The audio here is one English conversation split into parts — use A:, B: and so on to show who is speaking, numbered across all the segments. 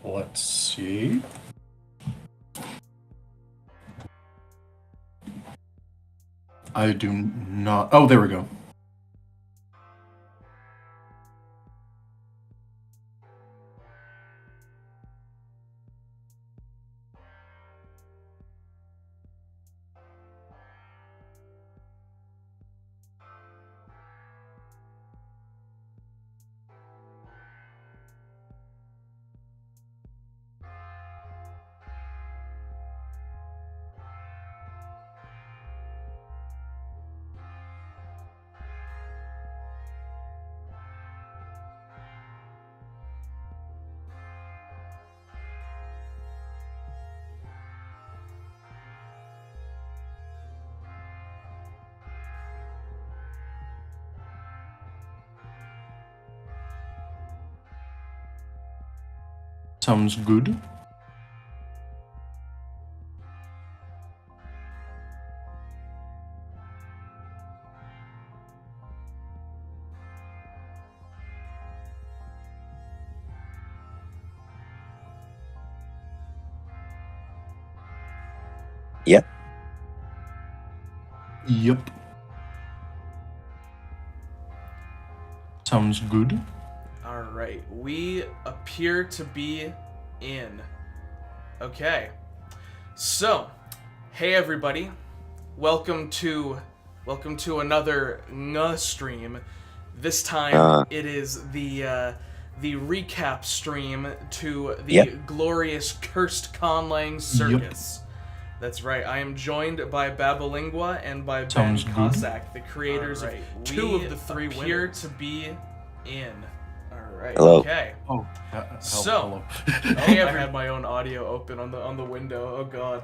A: Let's see. I do not... Oh, there we go. Sounds good.
B: Yep.
A: Yep. Sounds good.
C: All right, we appear to be in. Okay, so hey everybody, welcome to another stream. This time it is the recap stream to the glorious Cursed Conlang Circus. Yep. That's right. I am joined by Babelingua and by Ben Cossack, the creators of two of the three appear to be in. All right.
B: Hello.
C: Okay.
A: Oh,
C: so I had my own audio open on the window. Oh god.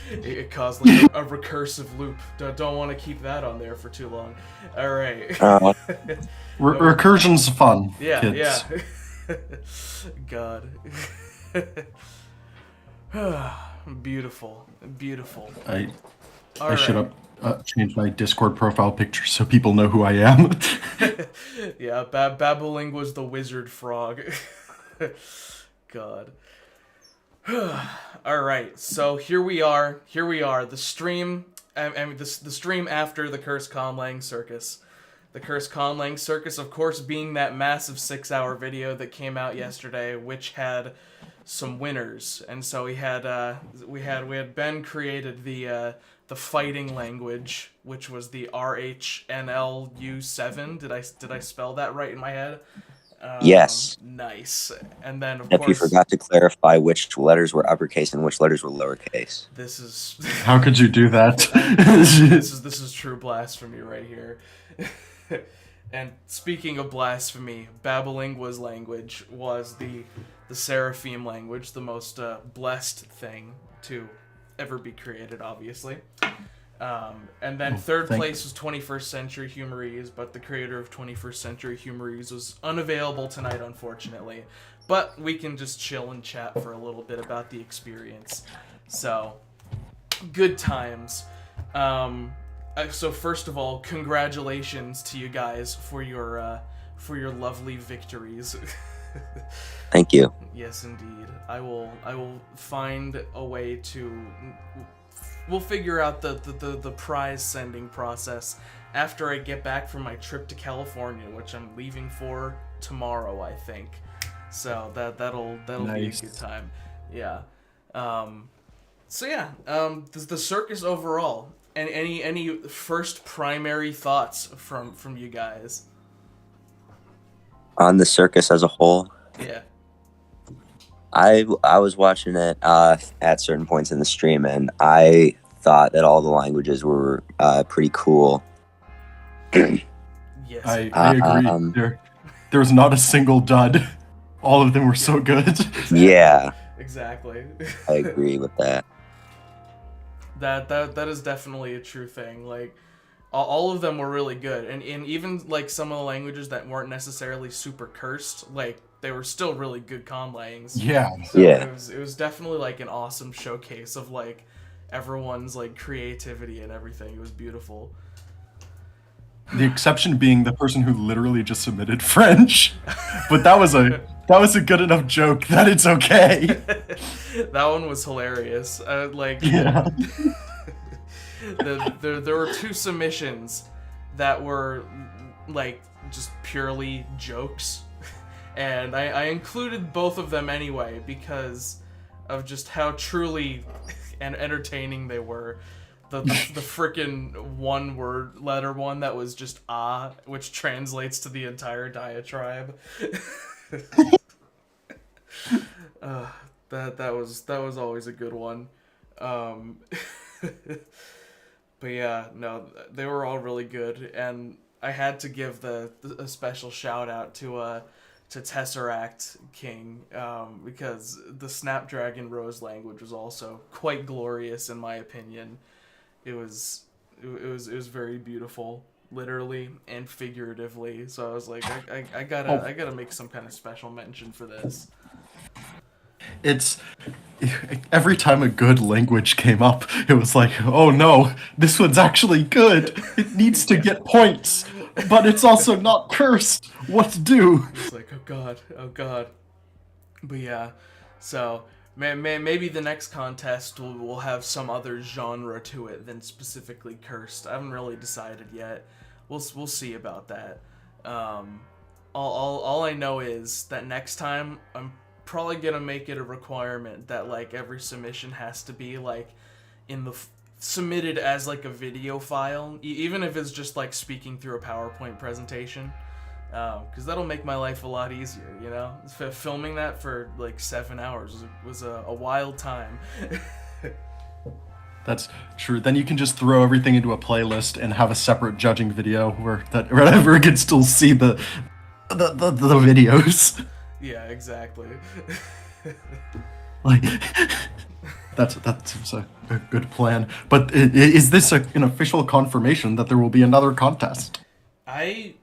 C: It caused like a recursive loop. Don't want to keep that on there for too long. All right.
A: Recursion's fun.
C: Yeah,
A: kids.
C: yeah. God. Beautiful.
A: I should have changed my Discord profile picture so people know who I am.
C: Yeah, Babelingua the wizard frog. God. All right, so here we are. The stream. The stream after the Cursed Conlang Circus. The Cursed Conlang Circus, of course, being that massive 6-hour video that came out yesterday, which had some winners. And so we had Ben created the fighting language, which was the RHNLU7. Did I spell that right in my head?
B: Yes.
C: Nice. And then of
B: if
C: course
B: you forgot to clarify which letters were uppercase and which letters were lowercase.
C: This is
A: How could you do that?
C: this is true blasphemy right here. And speaking of blasphemy, Babelingua's language was the Seraphim language, the most blessed thing to ever be created, obviously. And then third place was 21st Century Humorese, but the creator of 21st Century Humorese was unavailable tonight, unfortunately. But we can just chill and chat for a little bit about the experience. So, good times. So first of all, congratulations to you guys for your lovely victories.
B: Thank you.
C: Yes, indeed. I will find a way to. We'll figure out the prize sending process after I get back from my trip to California, which I'm leaving for tomorrow, I think. So that'll
A: nice.
C: Be a good time. Yeah. So yeah. The circus overall. And any first primary thoughts from you guys?
B: On the circus as a whole?
C: Yeah.
B: I was watching it at certain points in the stream, and I thought that all the languages were pretty cool.
C: Yes.
A: I agree. There was not a single dud. All of them were so good.
B: Yeah.
C: Exactly.
B: I agree with that.
C: That is definitely a true thing. Like, all of them were really good, and even like some of the languages that weren't necessarily super cursed, like they were still really good conlangs.
A: Yeah.
C: So
B: yeah.
C: It was definitely like an awesome showcase of like everyone's like creativity and everything. It was beautiful.
A: The exception being the person who literally just submitted French. But that was a good enough joke that it's okay.
C: That one was hilarious.
A: Yeah.
C: There were 2 submissions that were like just purely jokes, and I included both of them anyway because of just how truly and entertaining they were. The frickin' one letter one that was just which translates to the entire diatribe. That was always a good one. But yeah, no, they were all really good, and I had to give a special shout out to Tesseract King, because the Snapdragon Rose language was also quite glorious in my opinion. It was very beautiful, literally and figuratively. So I was like, I gotta make some kind of special mention for this.
A: It's every time a good language came up, it was like, oh no, this one's actually good. It needs to get points, but it's also not cursed. What to do?
C: It's like, oh god. But yeah, so maybe the next contest will have some other genre to it than specifically cursed. I haven't really decided yet. We'll see about that. All I know is that next time I'm probably gonna make it a requirement that like every submission has to be like in the submitted as like a video file, even if it's just like speaking through a PowerPoint presentation, because that'll make my life a lot easier, you know. Filming that for like 7 hours was a wild time.
A: That's true. Then you can just throw everything into a playlist and have a separate judging video where everyone can still see the videos.
C: Yeah, exactly.
A: Like, that's a good plan. But is this an official confirmation that there will be another contest?
C: I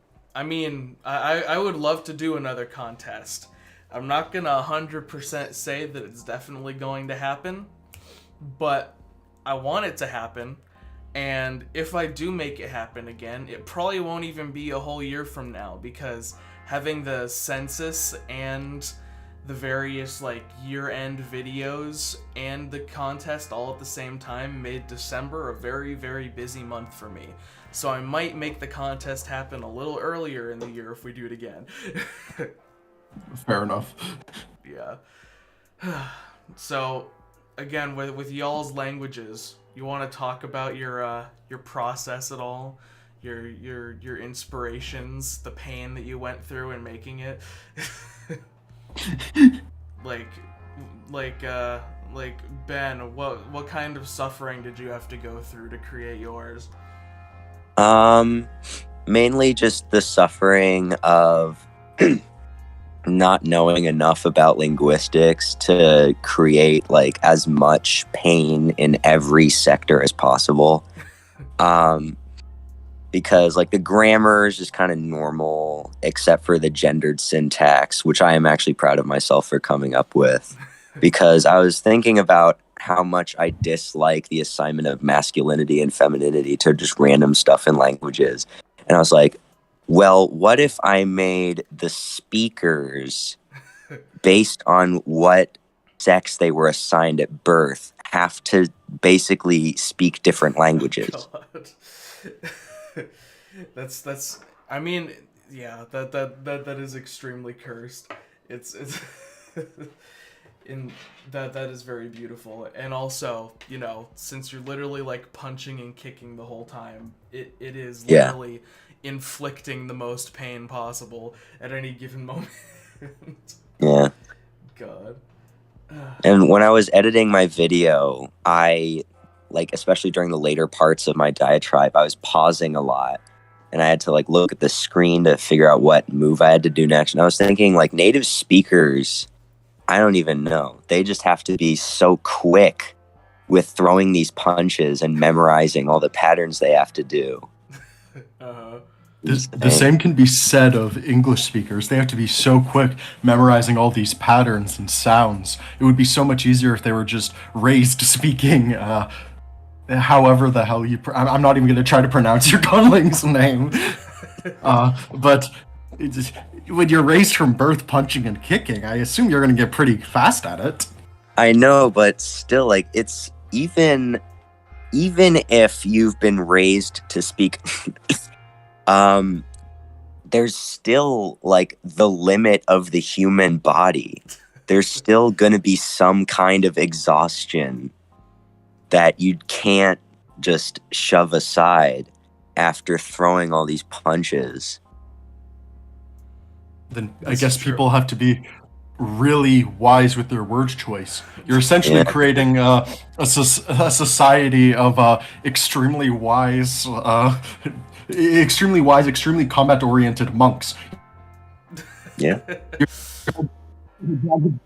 C: mean, I would love to do another contest. I'm not gonna 100% say that it's definitely going to happen, but I want it to happen. And if I do make it happen again, it probably won't even be a whole year from now, because having the census and the various like year-end videos and the contest all at the same time made December a very, very busy month for me. So I might make the contest happen a little earlier in the year if we do it again.
A: Fair enough.
C: Yeah. So again, with y'all's languages, you want to talk about your process at all? Your inspirations, the pain that you went through in making it. like Ben, what kind of suffering did you have to go through to create yours?
B: Mainly just the suffering of not knowing enough about linguistics to create like as much pain in every sector as possible. Because like the grammar is just kind of normal, except for the gendered syntax, which I am actually proud of myself for coming up with. Because I was thinking about how much I dislike the assignment of masculinity and femininity to just random stuff in languages. And I was like, well, what if I made the speakers, based on what sex they were assigned at birth, have to basically speak different languages?
C: God. That's I mean, yeah, that is extremely cursed. It's in that is very beautiful. And also, you know, since you're literally like punching and kicking the whole time, it is literally inflicting the most pain possible at any given moment.
B: Yeah.
C: God.
B: And when I was editing my video, I, like, especially during the later parts of my diatribe, I was pausing a lot. And I had to, like, look at the screen to figure out what move I had to do next. And I was thinking, like, native speakers, I don't even know. They just have to be so quick with throwing these punches and memorizing all the patterns they have to do.
C: Uh-huh.
A: The same can be said of English speakers. They have to be so quick memorizing all these patterns and sounds. It would be so much easier if they were just raised speaking, however the hell you... I'm not even going to try to pronounce your Conlang's name. But it's, when you're raised from birth punching and kicking, I assume you're going to get pretty fast at it.
B: I know, but still, like, it's even if you've been raised to speak, there's still like the limit of the human body. There's still going to be some kind of exhaustion that you can't just shove aside after throwing all these punches.
A: Then I guess people have to be really wise with their word choice. You're essentially creating a society of extremely wise, extremely combat-oriented monks.
B: Yeah.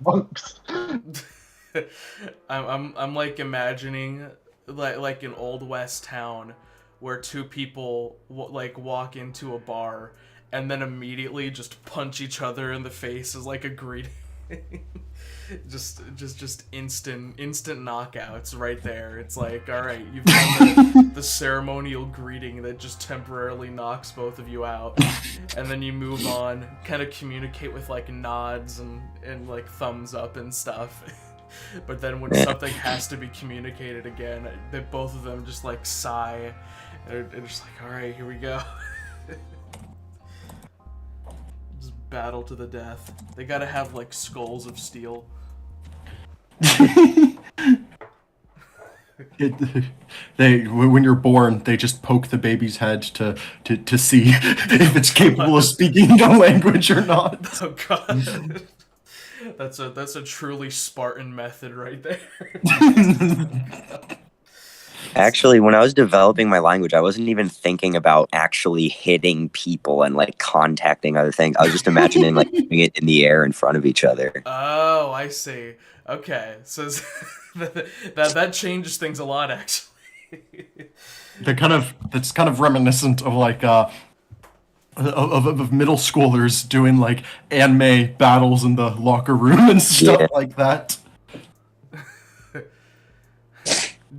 A: Monks.
C: I'm like imagining like an old west town where two people like walk into a bar and then immediately just punch each other in the face as like a greeting. just instant knockouts right there. It's like, all right, you've done the ceremonial greeting that just temporarily knocks both of you out, and then you move on, kind of communicate with like nods and like thumbs up and stuff. But then when something has to be communicated again, they both of them just like sigh, and they're just like, all right, here we go. Battle to the death. They gotta have like skulls of steel.
A: When you're born, they just poke the baby's head to see if it's capable of speaking the language or not.
C: Oh god. That's a truly Spartan method right there.
B: Actually, when I was developing my language, I wasn't even thinking about actually hitting people and like contacting other things. I was just imagining like doing it in the air in front of each other.
C: Oh, I see. Okay, so that changes things a lot, actually.
A: That's kind of reminiscent of like of middle schoolers doing like anime battles in the locker room and stuff like that.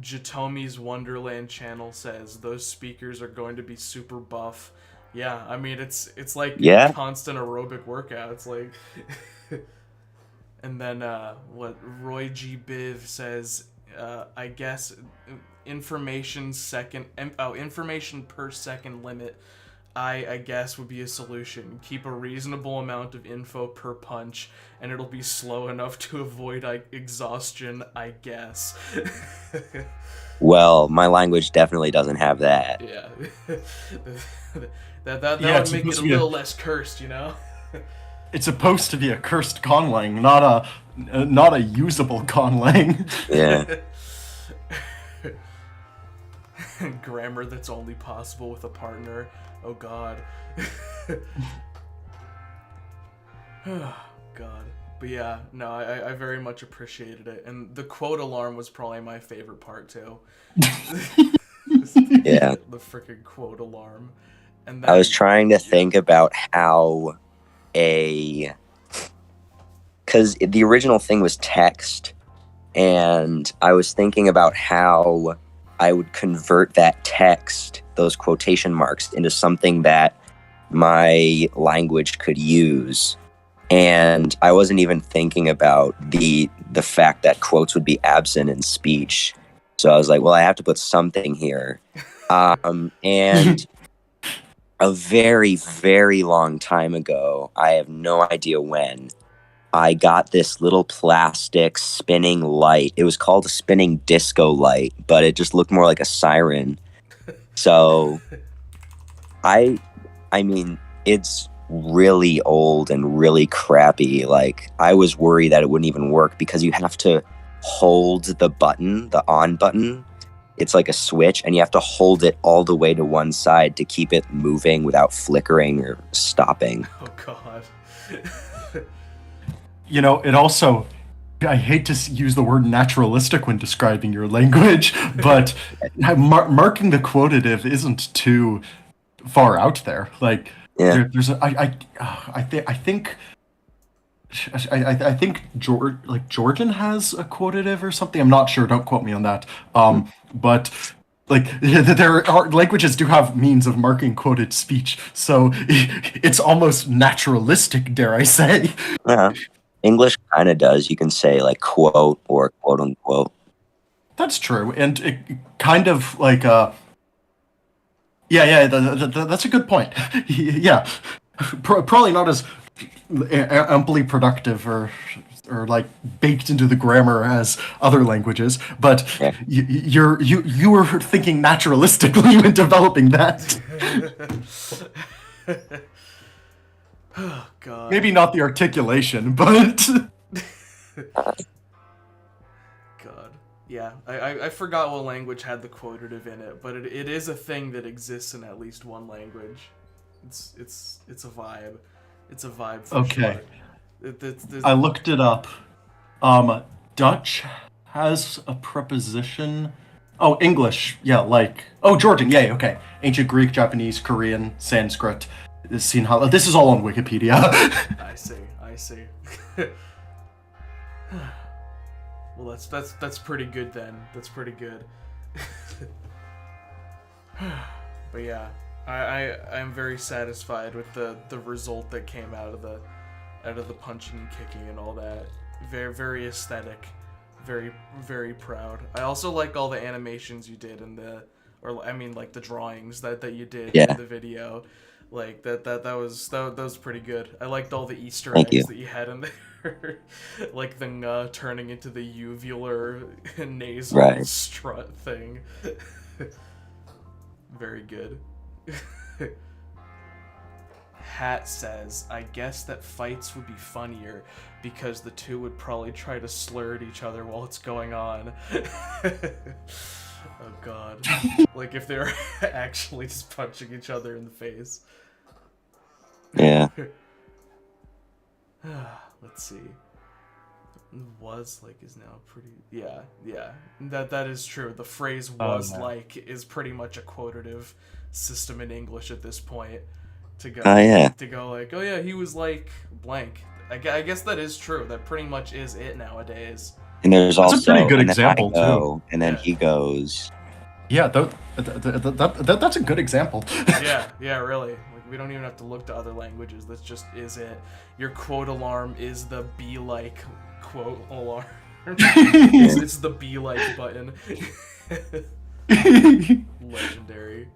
C: Jatomi's Wonderland channel says those speakers are going to be super buff. Yeah, I mean it's like constant aerobic workouts, like. And then what Roy G Biv says, I guess information per second limit. I guess would be a solution. Keep a reasonable amount of info per punch, and it'll be slow enough to avoid exhaustion, I guess.
B: Well, my language definitely doesn't have that.
C: Yeah. that would make it a little less cursed, you know?
A: It's supposed to be a cursed conlang, not a usable conlang.
B: Yeah.
C: Grammar that's only possible with a partner. Oh god. Oh god. But yeah, no, I very much appreciated it. And the quote alarm was probably my favorite part too.
B: Yeah.
C: The freaking quote alarm. And then,
B: I was trying to think about how because the original thing was text, and I was thinking about how I would convert that text, those quotation marks, into something that my language could use. And I wasn't even thinking about the fact that quotes would be absent in speech. So I was like, well, I have to put something here. And a very, very long time ago, I have no idea when, I got this little plastic spinning light. It was called a spinning disco light, but it just looked more like a siren. So I mean, it's really old and really crappy. Like, I was worried that it wouldn't even work because you have to hold the button, the on button. It's like a switch, and you have to hold it all the way to one side to keep it moving without flickering or stopping.
C: Oh god.
A: You know, it also, I hate to use the word naturalistic when describing your language, but marking the quotative isn't too far out there. Like, I think Georgian has a quotative or something. I'm not sure. Don't quote me on that. But like there are languages do have means of marking quoted speech, so it's almost naturalistic, dare I say.
B: Yeah. English kind of does. You can say like quote or quote unquote.
A: That's true, and it kind of like that's a good point. Yeah, probably not as amply productive or like baked into the grammar as other languages, but
B: Yeah.
A: you were thinking naturalistically when developing that.
C: Oh God.
A: Maybe not the articulation, but
C: God. Yeah, I forgot what language had the quotative in it, but it is a thing that exists in at least one language. It's a vibe. It's a vibe for
A: okay.
C: sure.
A: I looked it up. Dutch has a preposition. Oh, English. Yeah, like Georgian. Yeah, okay. Ancient Greek, Japanese, Korean, Sanskrit. This is all on Wikipedia.
C: I see. Well, that's pretty good then. That's pretty good. But yeah, I'm very satisfied with the result that came out of the punching and kicking and all that. Very very aesthetic. Very very proud. I also like all the animations you did in like the drawings that you did in the video. Like that was pretty good. I liked all the Easter
B: Thank
C: eggs
B: you.
C: that you had in there. Like the ng turning into the uvular nasal strut thing. Very good. Hat says, I guess that fights would be funnier because the two would probably try to slur at each other while it's going on. Oh God. Like if they're actually just punching each other in the face.
B: Yeah.
C: Let's see. Was like is now pretty. Yeah. That is true. The phrase was like is pretty much a quotative system in English at this point. To go like, oh yeah, he was like blank. I guess that is true. That pretty much is it nowadays.
B: And there's
A: That's
B: also
A: a pretty good
B: and
A: example
B: then I go,
A: too.
B: and then he goes.
A: Yeah, that's a good example.
C: Yeah, really. Like we don't even have to look to other languages. That just is it. Your quote alarm is the be like quote alarm. It's the be like button. Legendary.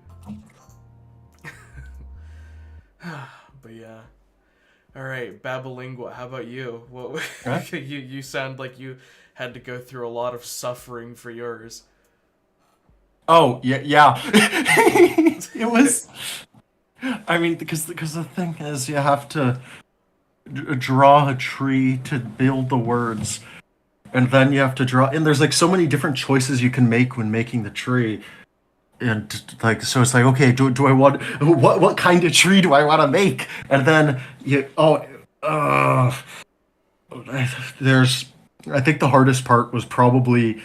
C: But yeah. All right, Babelingua. How about you? What you sound like you had to go through a lot of suffering for yours.
A: Oh yeah. It was. I mean, because the thing is, you have to draw a tree to build the words, and then you have to draw. And there's like so many different choices you can make when making the tree. And like so it's like, okay, do I want what kind of tree do I want to make? And then there's I think the hardest part was probably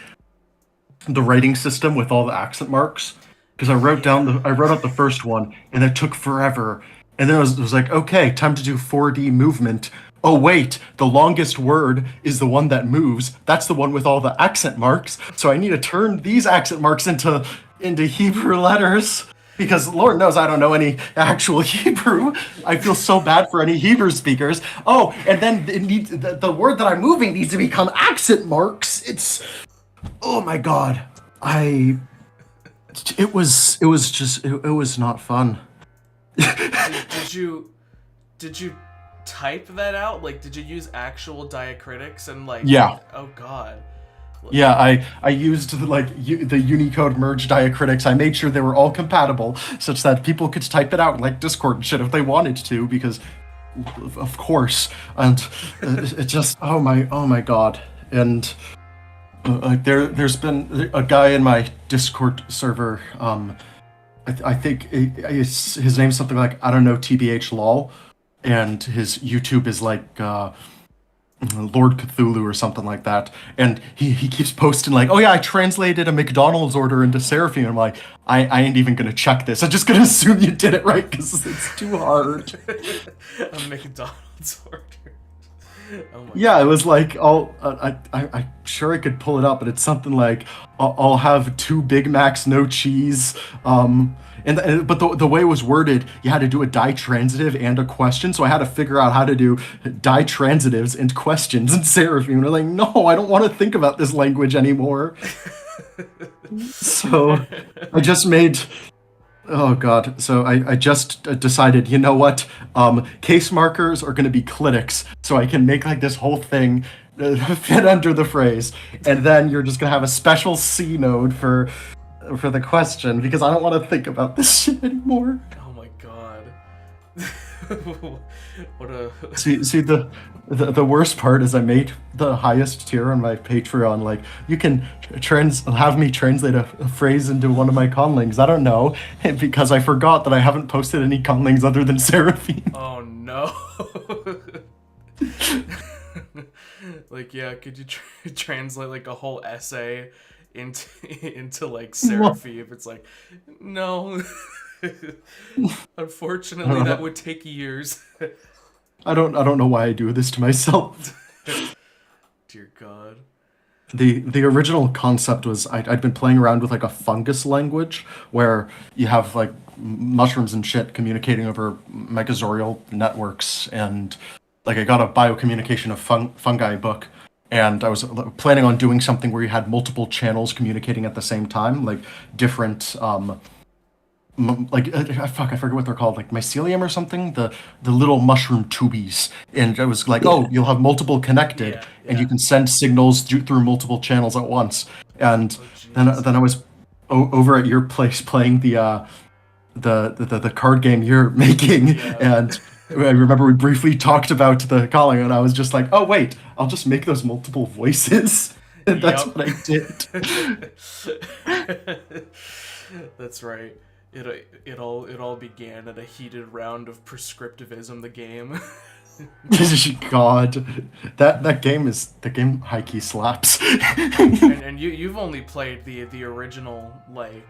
A: the writing system with all the accent marks, because I wrote out the first one and it took forever, and then it was like, okay, time to do 4D movement. Oh wait, the longest word is the one that moves. That's the one with all the accent marks. So I need to turn these accent marks into Hebrew letters, because Lord knows I don't know any actual Hebrew. I feel so bad for any Hebrew speakers. Oh, and then the word that I'm moving needs to become accent marks. It's, oh my God, it was not fun.
C: Did you type that out? Like, did you use actual diacritics and like?
A: Yeah.
C: Oh God.
A: Yeah, I used the Unicode merge diacritics. I made sure they were all compatible, such that people could type it out in like Discord and shit if they wanted to, because of course. And it just oh my God. And there's been a guy in my Discord server. I think his name's something like, I don't know, TBH lol, and his YouTube is like Lord Cthulhu or something like that, and he keeps posting like, oh yeah, I translated a McDonald's order into Seraphim. I'm like, I ain't even gonna check this. I'm just gonna assume you did it right because it's too hard.
C: A McDonald's order. Oh my
A: Yeah, it
C: god.
A: was like I'm sure I could pull it up, but it's something like I'll have two Big Macs, no cheese. But the way it was worded, you had to do a ditransitive and a question, so I had to figure out how to do ditransitives and questions in Seraphim. And I'm like, no, I don't want to think about this language anymore. So I just made Oh God! So I just decided, you know what? Case markers are going to be clinics, so I can make like this whole thing fit under the phrase, and then you're just going to have a special C node for the question because I don't want to think about this shit anymore.
C: Oh my god. What a
A: See the worst part is I made the highest tier on my Patreon. Like you can have me translate a phrase into one of my conlings. I don't know because I forgot that I haven't posted any conlings other than Seraphim.
C: Oh no. Like, yeah, could you translate like a whole essay into like Seraphim? It's like, no. Unfortunately, that would take years.
A: I don't know why I do this to myself.
C: Dear God.
A: The original concept was I'd been playing around with like a fungus language where you have like mushrooms and shit communicating over megazorial networks, and like I got a biocommunication of fungi book, and I was planning on doing something where you had multiple channels communicating at the same time, like different I forget what they're called, like mycelium or something, the little mushroom tubies, and I was like, oh, you'll have multiple connected,
C: Yeah,
A: and
C: yeah.
A: you can send signals through multiple channels at once. And
C: Oh,
A: then
C: jeez.
A: then I was over at your place playing the card game you're making,
C: Yeah.
A: and I remember we briefly talked about the calling, and I was just like, oh wait, I'll just make those multiple voices, and that's
C: Yep.
A: what I did.
C: That's right. It all began at a heated round of prescriptivism. The game.
A: God, that game high key slaps.
C: and you've only played the original, like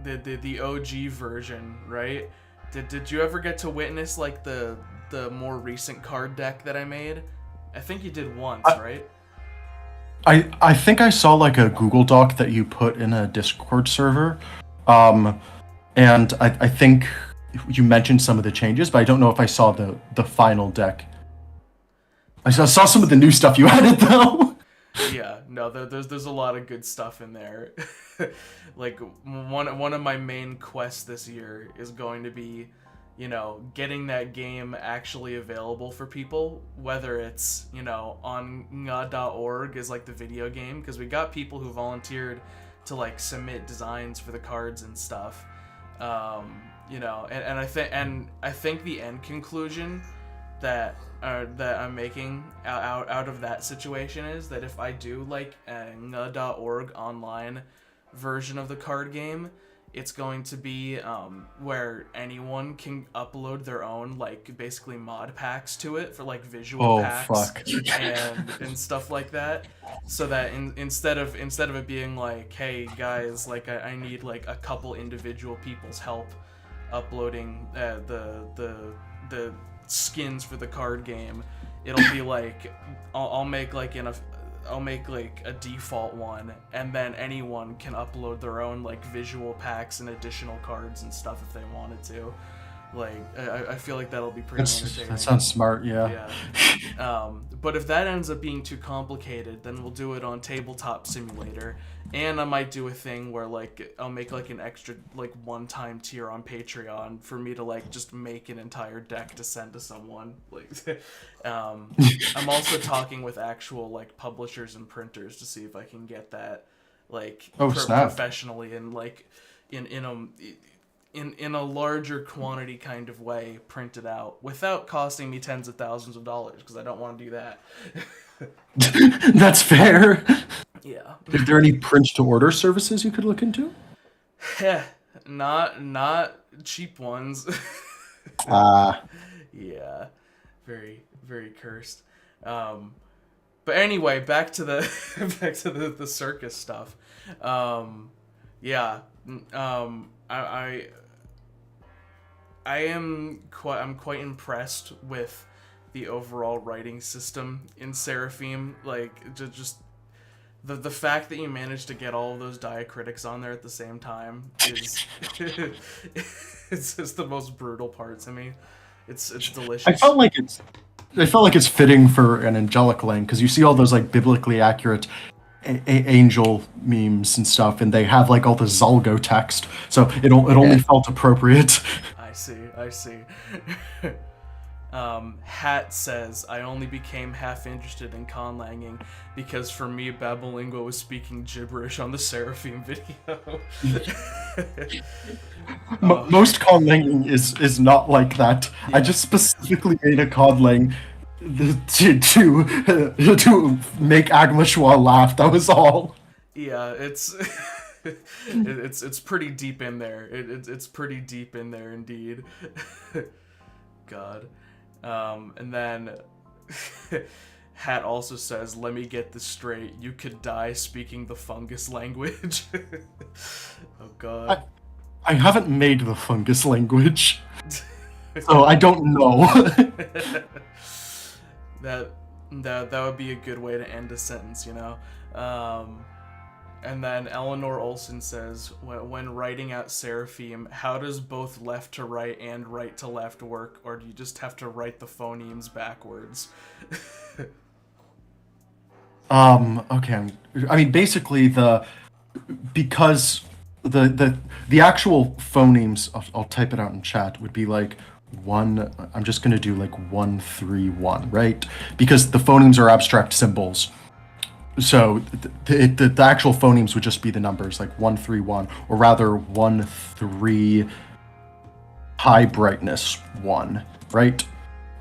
C: the OG version, right? Did you ever get to witness like the more recent card deck that I made? I think you did once, right?
A: I think I saw like a Google Doc that you put in a Discord server, and I think you mentioned some of the changes, but I don't know if I saw the final deck. I saw some of the new stuff you added though.
C: Yeah, no, there's a lot of good stuff in there. Like one of my main quests this year is going to be, getting that game actually available for people, whether it's, on nga.org is like the video game, because we got people who volunteered to like submit designs for the cards and stuff. And I think the end conclusion that I'm making out of that situation is that if I do like a nga.org online version of the card game, it's going to be where anyone can upload their own like basically mod packs to it for like visual
A: Oh
C: packs
A: fuck.
C: and stuff like that, so that instead of it being like, hey guys, like I need like a couple individual people's help uploading the skins for the card game, it'll be like I'll make like a default one, and then anyone can upload their own like visual packs and additional cards and stuff if they wanted to. Like I feel like that'll be pretty entertaining.
A: That sounds smart. Yeah.
C: But if that ends up being too complicated, then we'll do it on Tabletop Simulator, and I might do a thing where like I'll make like an extra like one-time tier on Patreon for me to like just make an entire deck to send to someone. Like, I'm also talking with actual like publishers and printers to see if I can get that like professionally and like in a larger quantity kind of way printed out without costing me tens of thousands of dollars, because I don't want to do that.
A: That's fair.
C: Yeah.
A: Is there any print to order services you could look into?
C: Not cheap ones. Yeah. Very, very cursed. But anyway, back to the the circus stuff. Yeah. I'm quite impressed with the overall writing system in Seraphim. Like, just the fact that you managed to get all of those diacritics on there at the same time is it's just the most brutal part to me. It's delicious.
A: I felt like it's fitting for an angelic lang because you see all those like biblically accurate angel memes and stuff, and they have like all the Zalgo text, so it only felt appropriate.
C: I see. Hat says, I only became half interested in conlanging because for me, Babelingua was speaking gibberish on the Seraphim video.
A: Most conlanging is not like that. Yeah. I just specifically made a conlang to make Agmashua laugh. That was all.
C: Yeah, it's it's pretty deep in there. It's pretty deep in there indeed. God. And then Hat also says, let me get this straight. You could die speaking the fungus language. Oh God.
A: I haven't made the fungus language, so I don't know.
C: That would be a good way to end a sentence, you know? And then Eleanor Olson says, when writing out Seraphim, how does both left to right and right to left work, or do you just have to write the phonemes backwards?
A: Okay. I mean, basically, because the actual phonemes, I'll type it out in chat, would be like one. I'm just gonna do like 1, 3, 1, right? Because the phonemes are abstract symbols. So the actual phonemes would just be the numbers, like 1, 3, 1, or rather 1, 3, high brightness 1, right?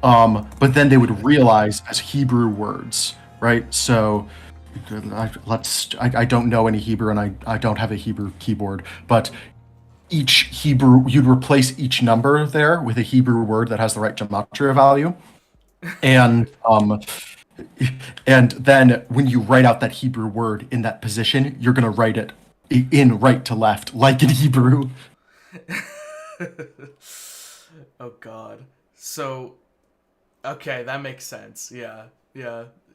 A: But then they would realize as Hebrew words, right? So I don't know any Hebrew, and I don't have a Hebrew keyboard, but each Hebrew, you'd replace each number there with a Hebrew word that has the right gematria value, and then when you write out that Hebrew word in that position, you're going to write it in right to left, like in Hebrew.
C: Oh, God. So, okay, that makes sense. Yeah.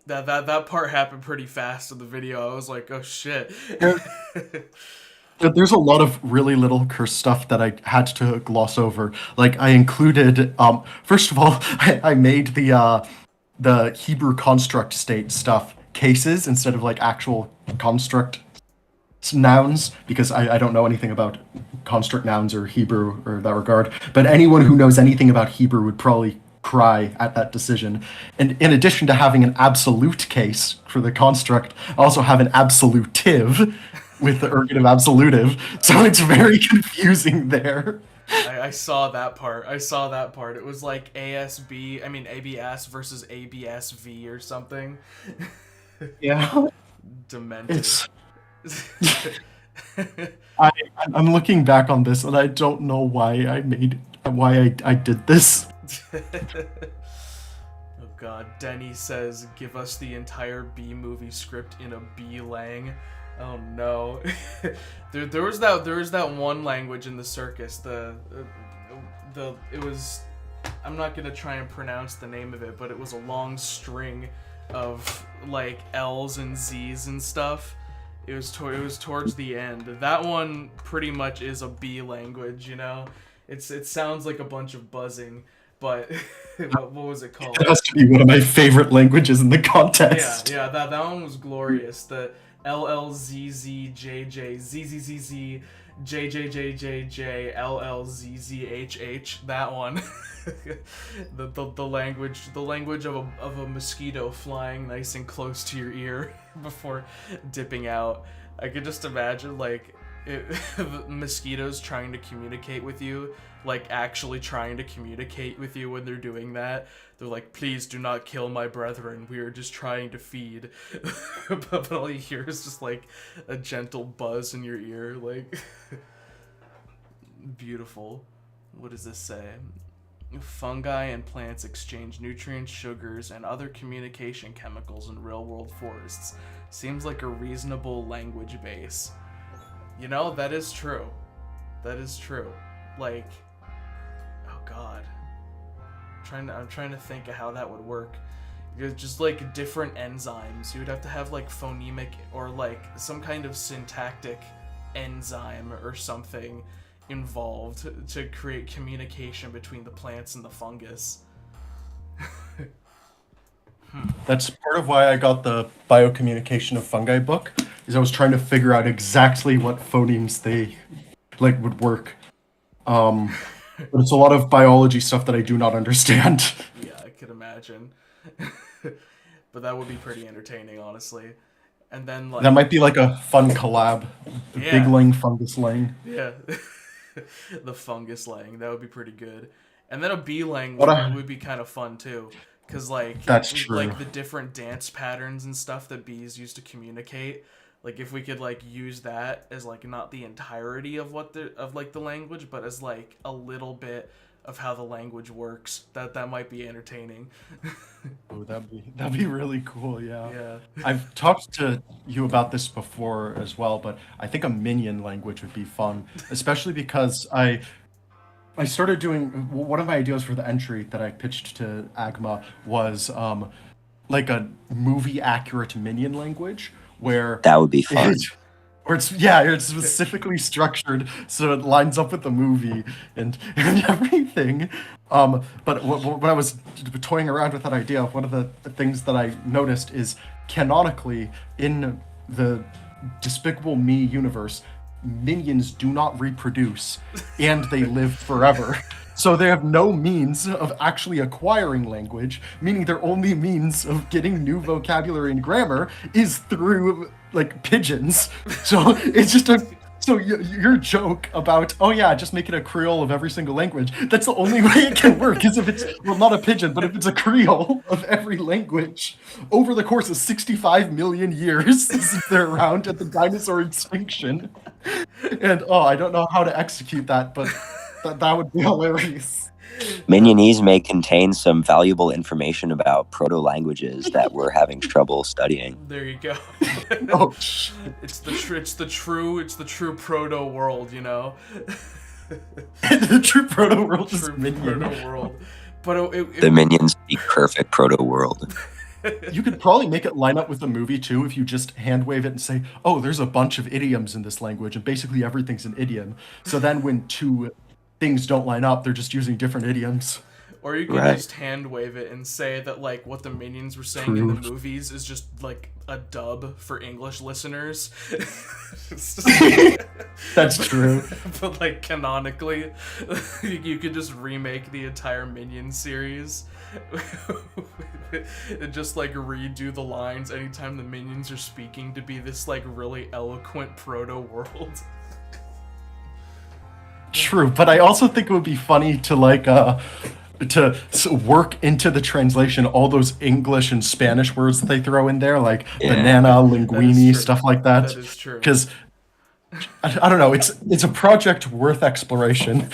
C: That part happened pretty fast in the video. I was like, oh, shit.
A: There's a lot of really little curse stuff that I had to gloss over. Like, I included, first of all, I made the Hebrew construct state stuff cases instead of like actual construct nouns, because I don't know anything about construct nouns or Hebrew or that regard. But anyone who knows anything about Hebrew would probably cry at that decision. And in addition to having an absolute case for the construct, I also have an absolutive with the ergative absolutive. So it's very confusing there.
C: I saw that part. It was like ABS versus ABSV or something.
A: Yeah.
C: Demented.
A: I'm looking back on this and I don't know why I did this.
C: Oh God. Denny says, give us the entire B movie script in a B lang. Oh no. there was that one language in the circus, it was, I'm not gonna try and pronounce the name of it, but it was a long string of like L's and Z's and stuff. It was towards the end. That one pretty much is a B language, you know? It sounds like a bunch of buzzing, but what was it called?
A: It has to be one of my favorite languages in the contest.
C: Yeah, that one was glorious. The LLZZJJ ZZZZ JJJJJ LLZZHH, that one. the language of a mosquito flying nice and close to your ear before dipping out. I could just imagine like mosquitoes trying to communicate with you, like actually trying to communicate with you when they're doing that. They're like, please do not kill my brethren, we are just trying to feed. but all you hear is just like a gentle buzz in your ear, like beautiful. What does this say? Fungi and plants exchange nutrients, sugars, and other communication chemicals in real-world forests. Seems like a reasonable language base. You know, that is true. Like, oh God. I'm trying to think of how that would work. It's just like different enzymes. You would have to have like phonemic or like some kind of syntactic enzyme or something involved to create communication between the plants and the fungus.
A: That's part of why I got the Biocommunication of Fungi book, is I was trying to figure out exactly what phonemes they like would work. But it's a lot of biology stuff that I do not understand.
C: Yeah, I could imagine. But that would be pretty entertaining, honestly. And then like
A: That might be like a fun collab. The
C: Yeah.
A: Big Lang Fungus Lang.
C: yeah, the fungus lang, that would be pretty good. And then a bee lang
A: What a-
C: would be kind of fun too, because like
A: That's true.
C: like the different dance patterns and stuff that bees use to communicate. Like if we could like use that as like not the entirety of the language, but as like a little bit of how the language works, that might be entertaining.
A: Oh, that'd be really cool, yeah.
C: Yeah.
A: I've talked to you about this before as well, but I think a Minion language would be fun, especially because I started doing one of my ideas for the entry that I pitched to Agma was like a movie accurate Minion language where
B: That would be fun.
A: it's specifically structured so it lines up with the movie and everything. But when I was toying around with that idea, one of the things that I noticed is canonically in the Despicable Me universe, minions do not reproduce and they live forever. So they have no means of actually acquiring language, meaning their only means of getting new vocabulary and grammar is through like pigeons. So it's just your joke about, oh yeah, just make it a Creole of every single language. That's the only way it can work, is if it's, well, not a pigeon, but if it's a Creole of every language over the course of 65 million years since they're around at the dinosaur extinction. And I don't know how to execute that, but that would be hilarious.
B: Minionese may contain some valuable information about proto-languages that we're having trouble studying.
C: There you go.
A: Oh, shit.
C: It's the true proto world, you know.
A: The true proto world is
C: True
A: Minion.
C: proto world. But
B: The minions speak perfect proto-world.
A: You could probably make it line up with the movie too if you just hand wave it and say, oh, there's a bunch of idioms in this language and basically everything's an idiom. So then when two things don't line up, they're just using different idioms.
C: Or you could
B: Right.
C: just hand wave it and say that like what the minions were saying in the movies is just like a dub for English listeners. It's just-
A: That's true.
C: But like canonically, you could just remake the entire Minion series and just like redo the lines anytime the minions are speaking to be this like really eloquent proto world.
A: True, but I also think it would be funny to like work into the translation all those English and Spanish words that they throw in there, like
B: Yeah.
A: banana, linguini,
C: true.
A: stuff like that.
C: That is true.
A: Because I don't know, it's a project worth exploration.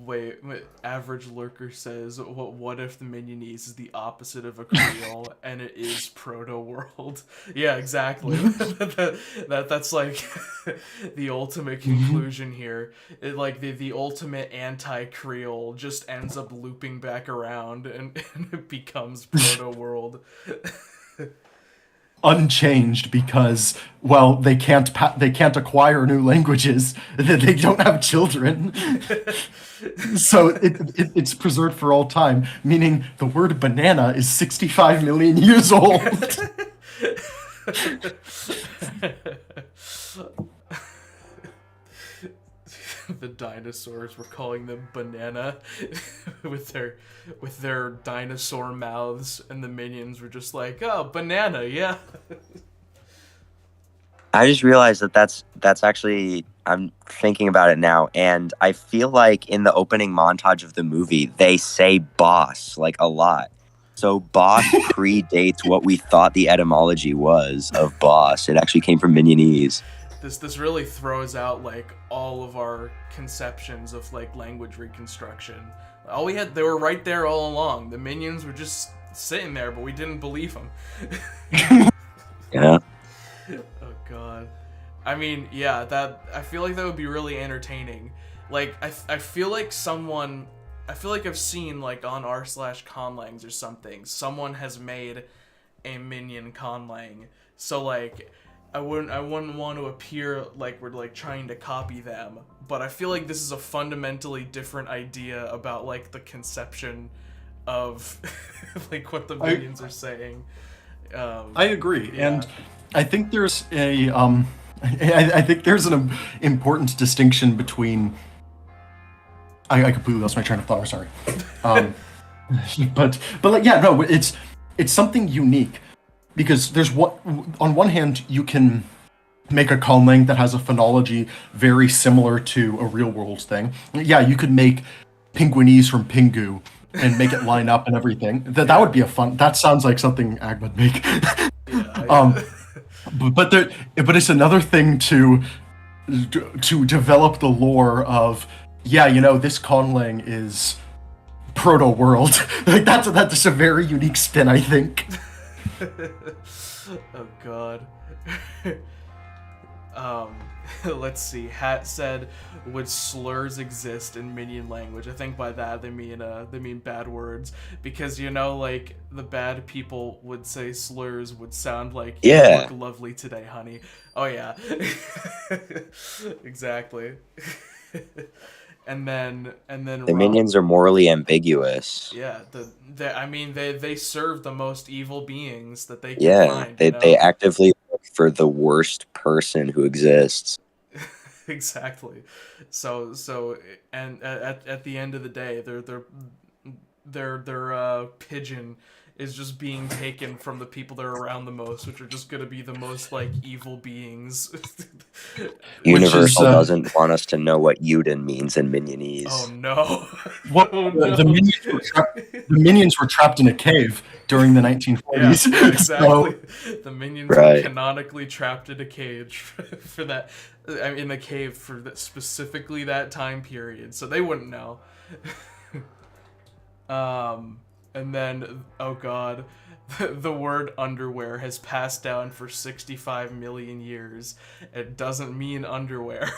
C: Wait, Average Lurker says, what if the Minionese is the opposite of a Creole and it is proto world? Yeah, exactly. That's like the ultimate conclusion here. It, like the ultimate anti-Creole just ends up looping back around and it becomes proto world.
A: Unchanged because, well, they can't acquire new languages. They don't have children. So it's preserved for all time, meaning the word banana is 65 million years old.
C: The dinosaurs were calling them banana with their dinosaur mouths, and the minions were just like, oh, banana, yeah.
B: I just realized that's actually, I'm thinking about it now, and I feel like in the opening montage of the movie, they say boss, like, a lot. So boss predates what we thought the etymology was of boss. It actually came from Minionese.
C: This really throws out like all of our conceptions of like language reconstruction. All we had, they were right there all along. The minions were just sitting there, but we didn't believe them.
B: Yeah.
C: Oh god. I mean, yeah, I feel like that would be really entertaining. Like, I feel like I've seen, like, on r/conlangs or something, someone has made a minion conlang. So, like, I wouldn't want to appear like we're, like, trying to copy them. But I feel like this is a fundamentally different idea about, like, the conception of, like, what the minions are saying.
A: I agree,
C: yeah.
A: and I think there's I think there's an important distinction between. I completely lost my train of thought. I'm sorry, but like, yeah, no, it's something unique because there's what on one hand you can make a conlang that has a phonology very similar to a real world thing. Yeah, you could make Pinguinese from Pingu and make it line up and everything. That would be a fun. That sounds like something Ag would make. But it's another thing to develop the lore of, yeah, you know, this conlang is proto world. Like that's a very unique spin, I think.
C: Oh god. Let's see. Hat said, "Would slurs exist in Minion language?" I think by that they mean bad words, because, you know, like, the bad people would say slurs would sound like,
B: Yeah.
C: "You look lovely today, honey." Oh yeah. Exactly. and then
B: The minions are morally ambiguous.
C: Yeah, I mean, they serve the most evil beings that they can
B: Yeah,
C: find.
B: they actively look for the worst person who exists.
C: Exactly. So and at the end of the day, their pigeon is just being taken from the people they're around the most, which are just gonna be the most, like, evil beings.
B: Universal doesn't want us to know what Yuden means in Minionese.
C: Oh no!
A: What
C: Oh, no.
A: the minions were trapped in a cave during the 1940s.
C: Yeah, exactly.
A: So,
C: the minions
B: Right.
C: were canonically trapped in a cage for that. I mean, in a cave for specifically that time period, so they wouldn't know. And then, oh god, the word underwear has passed down for 65 million years. It doesn't mean underwear.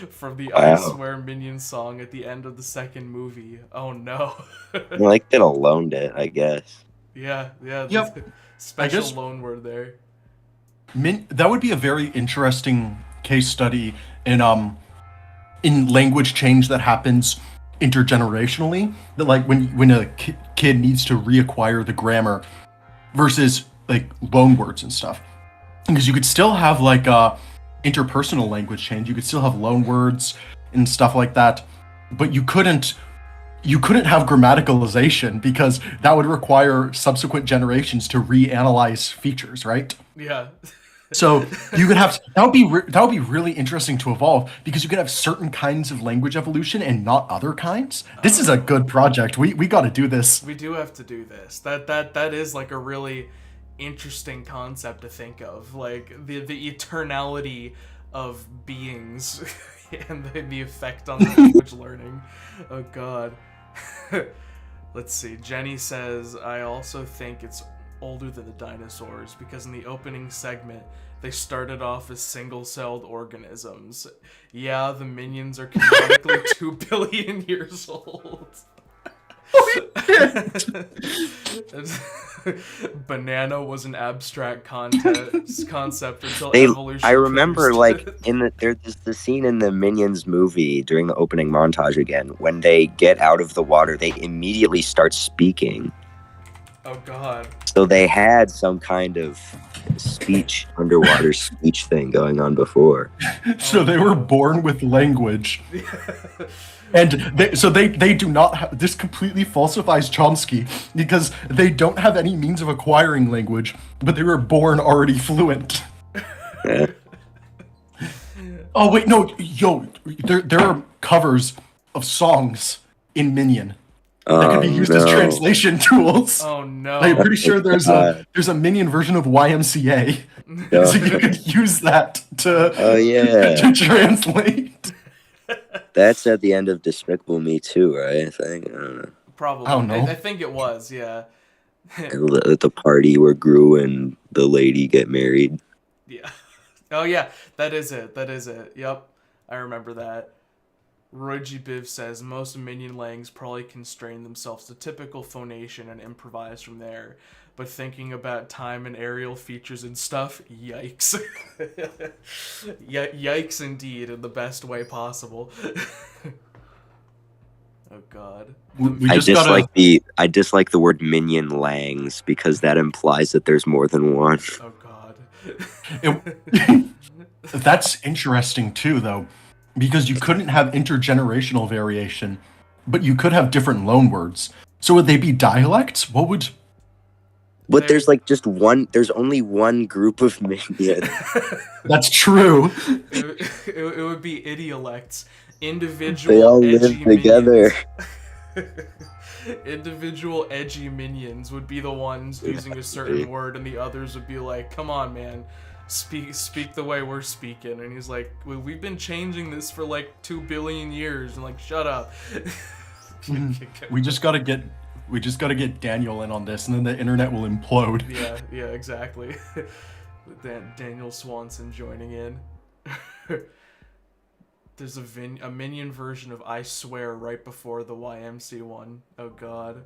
C: From the I Swear Minion song at the end of the second movie. Oh no.
B: Like, they loaned it, I guess.
C: Yeah.
A: Yep.
C: Special loan word there.
A: That would be a very interesting case study in language change that happens intergenerationally. That, like, when a kid needs to reacquire the grammar versus, like, loan words and stuff, because you could still have, like, interpersonal language change. You could still have loan words and stuff like that, but you couldn't have grammaticalization, because that would require subsequent generations to reanalyze features, right?
C: Yeah.
A: So you could have that would be really interesting to evolve, because you could have certain kinds of language evolution and not other kinds. This is a good project. We got to do this.
C: We do have to do this. That is, like, a really interesting concept to think of, like the eternality of beings and the effect on language learning. Oh god. Let's see. Jenny says, "I also think it's older than the dinosaurs, because in the opening segment they started off as single-celled organisms." Yeah, the minions are canonically 2 billion years old. Banana was an abstract concept until evolution.
B: I remember, like, there's the scene in the Minions movie during the opening montage again, when they get out of the water, they immediately start speaking.
C: Oh god.
B: So they had some kind of underwater speech thing going on before.
A: So they were born with language. And they do not have, this completely falsifies Chomsky, because they don't have any means of acquiring language, but they were born already fluent. Oh wait, no, there are covers of songs in Minion that could be used as translation tools.
C: Oh no.
A: I'm pretty sure there's a Minion version of YMCA. So you could use that to translate.
B: That's at the end of Despicable Me too, right? I think. I don't know.
C: Probably.
A: I don't know.
C: I think it was, yeah.
B: At the party where Gru and the lady get married.
C: Yeah. Oh yeah, that is it. That is it. Yep, I remember that. Roy G. Biv says most Minion langs probably constrain themselves to typical phonation and improvise from there. But thinking about time and aerial features and stuff, yikes. Yikes indeed, in the best way possible. Oh god.
A: We
B: I
A: just gotta.
B: dislike the word minion langs because that implies that there's more than one.
C: Oh god.
A: It, that's interesting too, though, because you couldn't have intergenerational variation, but you could have different loan words. So would they be dialects? What would?
B: But there's like just one. There's only one group of minions.
A: That's true.
C: It would be idiolects.
B: They
C: Individual
B: all
C: edgy
B: live together.
C: minions. Individual edgy minions would be the ones using a certain word, and the others would be like, "Come on, man, speak the way we're speaking." And he's like, "We've been changing this for like 2 billion years," and like, "Shut up."
A: We just gotta get Daniel in on this, and then the internet will implode.
C: Yeah, exactly. Daniel Swanson joining in. There's a Minion version of I Swear right before the YMC one. Oh god.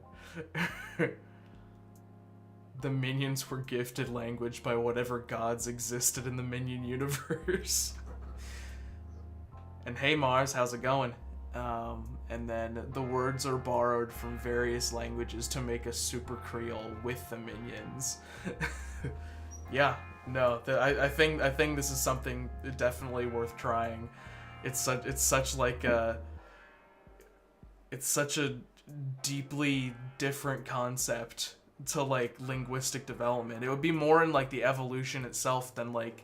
C: The Minions were gifted language by whatever gods existed in the Minion universe. And hey Mars, how's it going? And then the words are borrowed from various languages to make a super Creole with the Minions. Yeah, no, I think this is something definitely worth trying. It's such a deeply different concept to like linguistic development. It would be more in like the evolution itself than like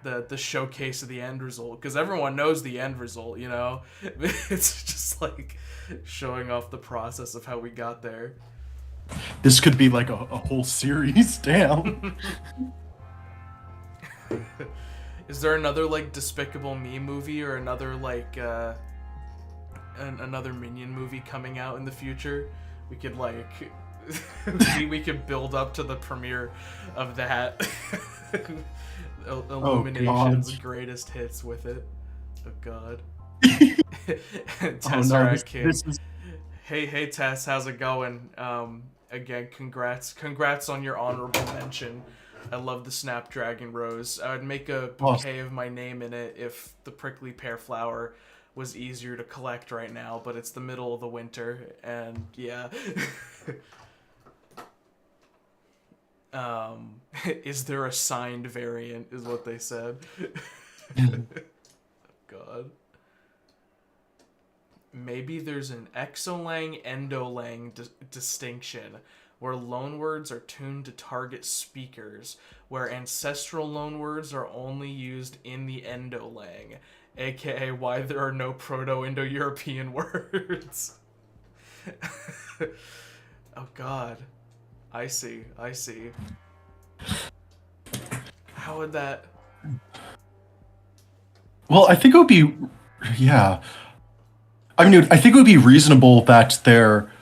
C: the showcase of the end result, because everyone knows the end result, you know. It's just like showing off the process of how we got there.
A: This could be like a whole series. Damn.
C: Is there another like Despicable Me movie or another like another Minion movie coming out in the future? We could like we could build up to the premiere of that. Illumination's greatest hits with it. Oh god. Tesseract King. Hey Tess, how's it going? Again, congrats on your honorable mention. I love the Snapdragon Rose. I would make a bouquet of my name in it if the prickly pear flower was easier to collect right now, but it's the middle of the winter, and yeah. Is there a signed variant, is what they said. God. Maybe there's an exolang endolang distinction, where loanwords are tuned to target speakers, where ancestral loanwords are only used in the endolang, aka why there are no Proto-Indo-European words. Oh god. I see. How would that...
A: Well, I think it would be... Yeah. I mean, I think it would be reasonable that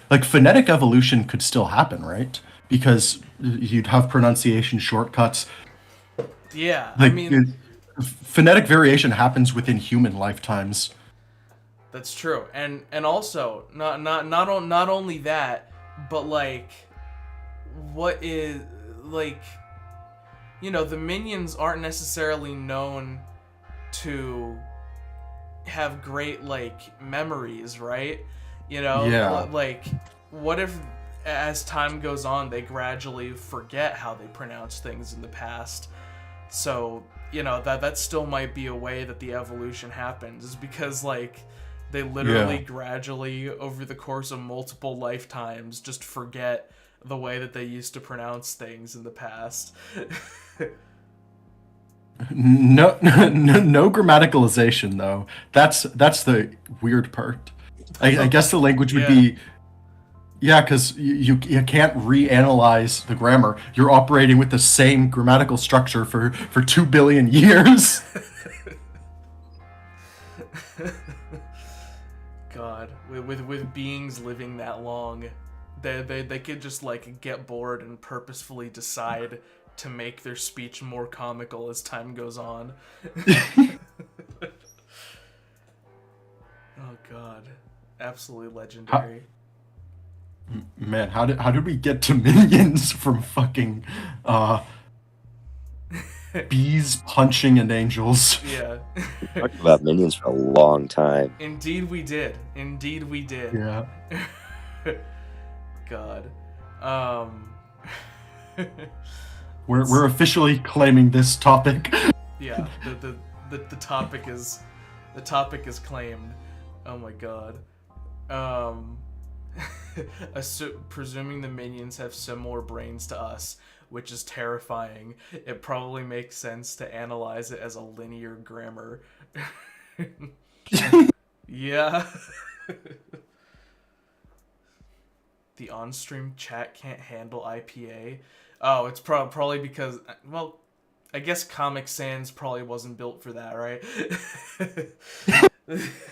A: like phonetic evolution could still happen, right? Because you'd have pronunciation shortcuts.
C: Yeah,
A: like,
C: I mean,
A: phonetic variation happens within human lifetimes.
C: That's true, and also not only that, but like, what is like, you know, the Minions aren't necessarily known to have great like memories, right? You know,
A: yeah.
C: Like, what if as time goes on they gradually forget how they pronounced things in the past? So, you know, that still might be a way that the evolution happens, is because like they literally gradually over the course of multiple lifetimes just forget the way that they used to pronounce things in the past.
A: No grammaticalization though. That's the weird part. I guess the language would be, because you can't reanalyze the grammar. You're operating with the same grammatical structure for 2 billion years.
C: God, with beings living that long, they could just like get bored and purposefully decide to make their speech more comical as time goes on. Oh god, absolutely legendary.
A: Man, how did we get to minions from fucking bees punching and angels?
C: Yeah.
B: We talked about Minions for a long time.
C: Indeed we did. Indeed we did.
A: Yeah.
C: God.
A: We're officially claiming this topic.
C: Yeah, the topic is claimed. Oh my god. Presuming the minions have similar brains to us, which is terrifying, it probably makes sense to analyze it as a linear grammar. Yeah. The on-stream chat can't handle IPA. Oh, it's probably because, well, I guess Comic Sans probably wasn't built for that, right?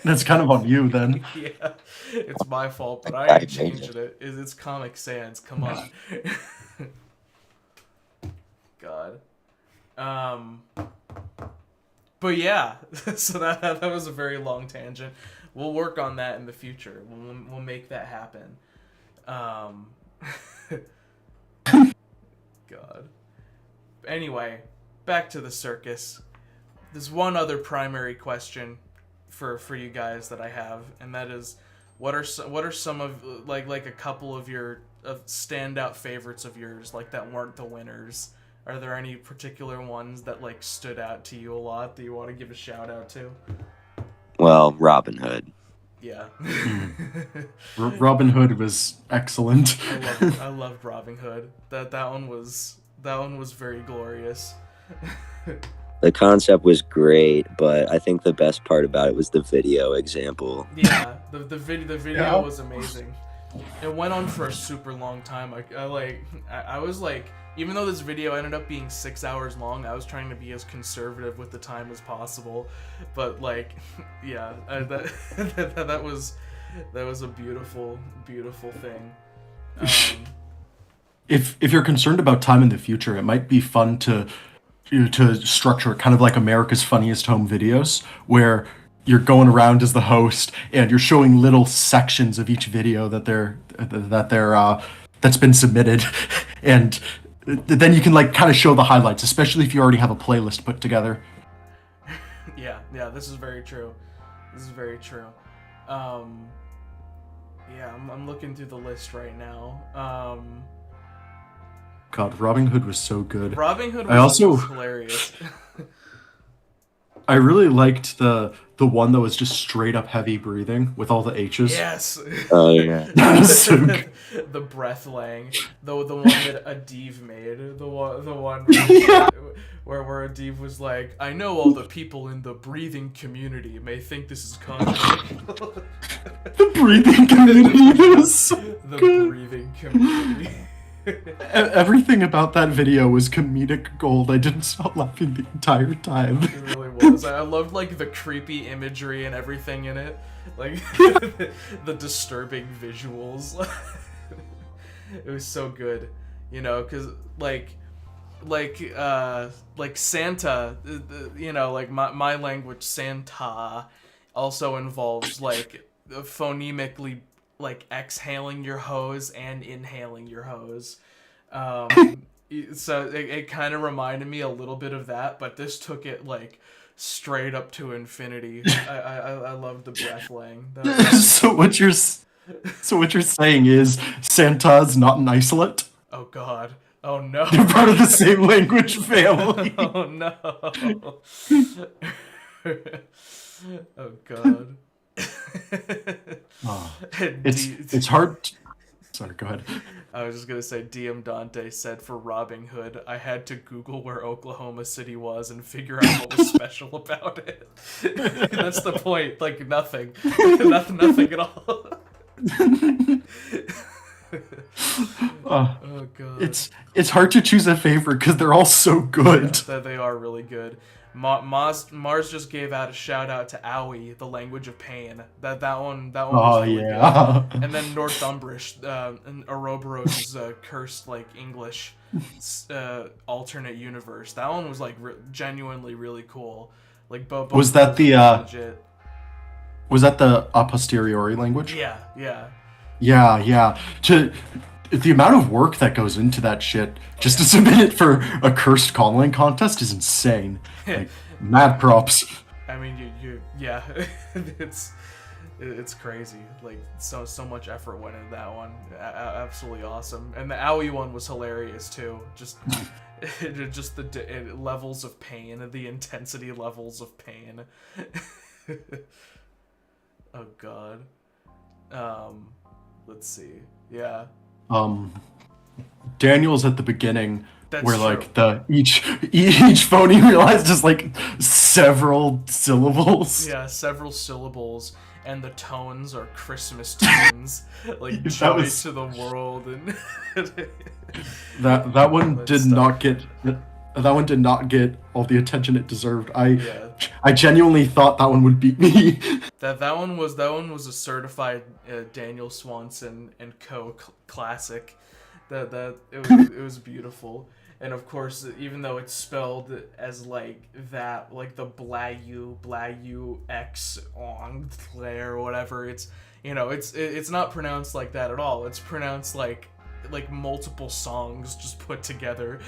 A: That's kind of on you then.
C: Yeah, it's my fault, but I ain't changing it. It's Comic Sans. Come on. God. But yeah, so that was a very long tangent. We'll work on that in the future. We'll make that happen. God. Anyway, back to the circus. There's one other primary question for you guys that I have, and that is, what are some of like a couple of your standout favorites of yours, like that weren't the winners? Are there any particular ones that like stood out to you a lot that you want to give a shout out to?
B: Well, Robin Hood.
C: Yeah.
A: Robin Hood was excellent.
C: I loved Robin Hood. That one was very glorious.
B: The concept was great, but I think the best part about it was the video example.
C: Yeah, the video was amazing. It went on for a super long time. I was like, even though this video ended up being 6 hours long, I was trying to be as conservative with the time as possible. But like, yeah, that was a beautiful thing.
A: If you're concerned about time in the future, it might be fun to structure it kind of like America's Funniest Home Videos, where you're going around as the host and you're showing little sections of each video that's been submitted, and then you can like kind of show the highlights, especially if you already have a playlist put together.
C: Yeah, this is very true. Yeah, I'm looking through the list right now.
A: God, Robin Hood was so good.
C: Robin Hood was hilarious.
A: I really liked the one that was just straight up heavy breathing with all the H's.
C: Yes.
B: Oh yeah.
A: That was so good.
C: The breath lang, the one that Adiv made, the one
A: Yeah.
C: where Adiv was like, I know all the people in the breathing community may think this is controversial.
A: The breathing community was so
C: The
A: good.
C: breathing community.
A: Everything about that video was comedic gold. I didn't stop laughing the entire time.
C: It really was. I loved like the creepy imagery and everything in it, like the disturbing visuals. It was so good, you know, because like Santa, you know, like my language Santa also involves like phonemically like exhaling your hose and inhaling your hose. So it kind of reminded me a little bit of that, but this took it like straight up to infinity. I loved the breath lang.
A: So what you're saying is Santa's not an isolate?
C: Oh god. Oh no.
A: They're part of the same language family.
C: Oh no. Oh god.
A: It's hard. Sorry, go ahead.
C: I was just gonna say, DM Dante said for Robin Hood, I had to Google where Oklahoma City was and figure out what was special about it. That's the point. Like nothing, nothing at all.
A: Oh god. It's hard to choose a favorite because they're all so good.
C: Yeah, they are really good. Mars just gave out a shout out to Owie, the language of pain. That one
A: Oh
C: was really
A: yeah.
C: good. And then Northumbrish, and Ouroboros' cursed like English alternate universe. That one was like genuinely really cool. Like both.
A: Was that the
C: legit.
A: Was that the a posteriori language?
C: Yeah, yeah.
A: Yeah. The amount of work that goes into that shit just to submit it for a Cursed Conlang contest is insane. Like, mad props.
C: I mean, yeah, it's crazy. Like so much effort went into that one. Absolutely awesome. And the Owie one was hilarious too. Just the levels of pain, the intensity levels of pain. Oh god. Let's see. Yeah.
A: Daniel's at the beginning.
C: That's
A: where
C: true.
A: like each phoneme realized just like several syllables.
C: Yeah, several syllables, and the tones are Christmas tunes, like
A: That
C: joy
A: was-
C: to the world, and
A: That one
C: That
A: did
C: stuff.
A: not get that one did not get all the attention it deserved.
C: Yeah.
A: I genuinely thought that one would beat me.
C: that one was a certified Daniel Swanson and Co. classic. It was beautiful. And of course, even though it's spelled as like that, like the Blayu X on or whatever, it's it's not pronounced like that at all. It's pronounced like multiple songs just put together.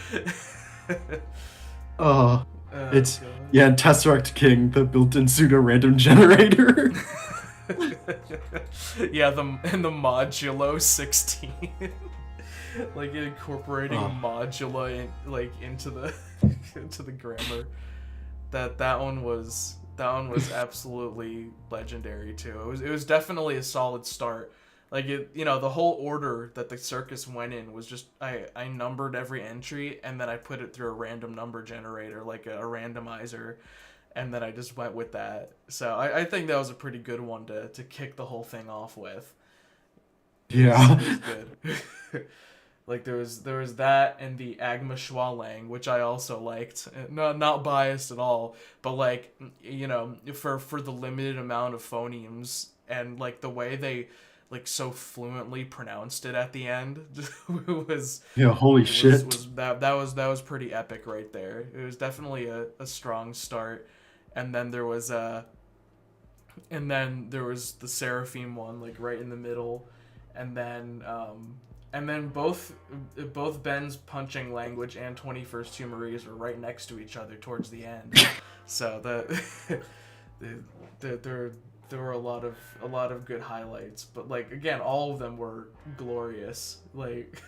A: It's
C: God.
A: yeah, Tesseract King, the built-in pseudo random generator.
C: Yeah, the modulo 16. Like incorporating modula into the grammar. That one was absolutely legendary too. It was definitely a solid start. Like the whole order that the circus went in was just I numbered every entry and then I put it through a random number generator, like a randomizer, and then I just went with that. So I think that was a pretty good one to kick the whole thing off with.
A: Yeah.
C: It was good. Like there was that and the Agma Schwa Lang, which I also liked. Not biased at all, but like for the limited amount of phonemes and like the way they like so fluently pronounced it at the end was
A: Yeah, holy shit.
C: that was pretty epic right there. It was definitely a strong start, and then there was the Seraphim one like right in the middle, and then both Ben's punching language and 21st Humorese were right next to each other towards the end. So there were a lot of good highlights, but like again, all of them were glorious. Like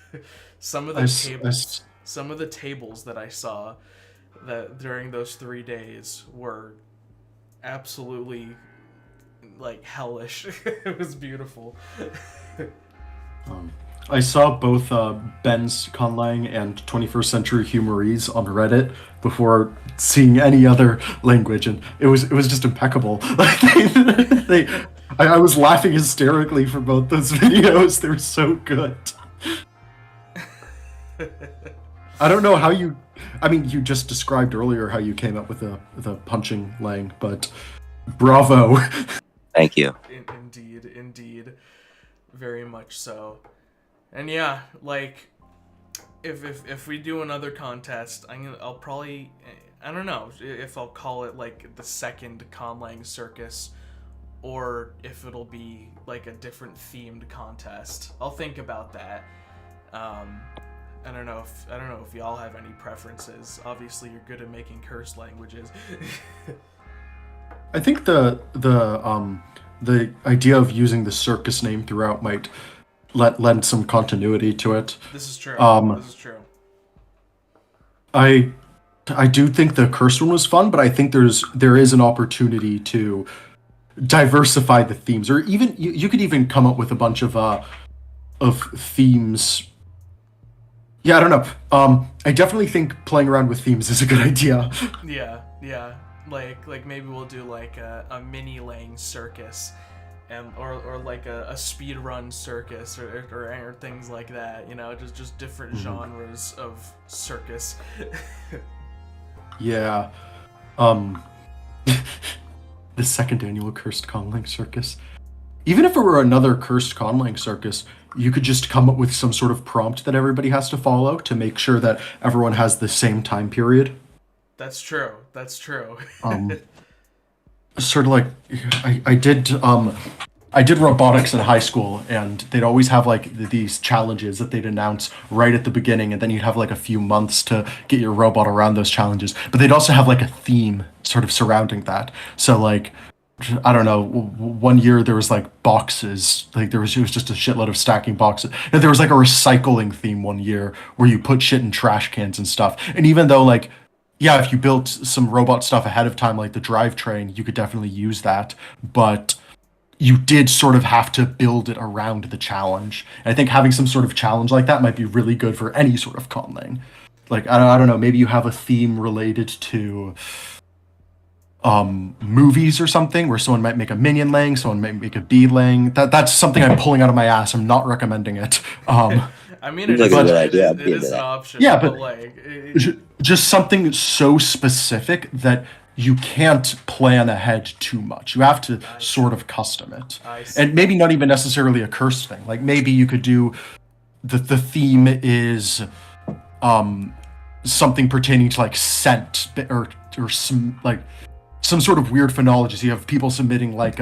C: some of the tables that I saw that during those 3 days were absolutely like hellish. It was beautiful.
A: I saw both Ben's Conlang and 21st Century Humorese on Reddit before seeing any other language, and it was just impeccable. Like I was laughing hysterically for both those videos. They were so good. I don't know how you. I mean, you just described earlier how you came up with the punching lang, but bravo.
B: Thank you.
C: Indeed, very much so. And yeah, like if we do another contest, I'll probably, I don't know if I'll call it like the second Conlang Circus, or if it'll be like a different themed contest. I'll think about that. I don't know if y'all have any preferences. Obviously, you're good at making cursed languages.
A: I think the idea of using the circus name throughout might lend some continuity to it.
C: This is true. This is true.
A: I do think the cursed one was fun, but I think there is an opportunity to diversify the themes, or even you could even come up with a bunch of themes. Yeah, I don't know. I definitely think playing around with themes is a good idea.
C: Yeah. Like maybe we'll do like a mini Lang circus, and or like a speed run circus or things like that. Just different genres of circus.
A: Yeah. um, the second annual Cursed Conlang Circus. Even if it were another Cursed Conlang Circus, you could just come up with some sort of prompt that everybody has to follow to make sure that everyone has the same time period.
C: That's true. That's true.
A: Sort of like I did robotics in high school, and they'd always have like these challenges that they'd announce right at the beginning, and then you'd have like a few months to get your robot around those challenges. But they'd also have like a theme sort of surrounding that. So like, I don't know, one year there was like boxes, like it was just a shitload of stacking boxes. And there was like a recycling theme one year where you put shit in trash cans and stuff. And even though like, yeah, if you built some robot stuff ahead of time, like the drivetrain, you could definitely use that. But you did sort of have to build it around the challenge. And I think having some sort of challenge like that might be really good for any sort of conlang. Like, I don't know, maybe you have a theme related to movies or something, where someone might make a Minion lang, someone might make a bee lang. That's something I'm pulling out of my ass. I'm not recommending it.
C: I mean, it is an option.
A: Yeah, but
C: like,
A: just something so specific that you can't plan ahead too much. You have to sort of custom it. And maybe not even necessarily a cursed thing. Like maybe you could do the theme is something pertaining to like scent or some like some sort of weird phonology. So you have people submitting like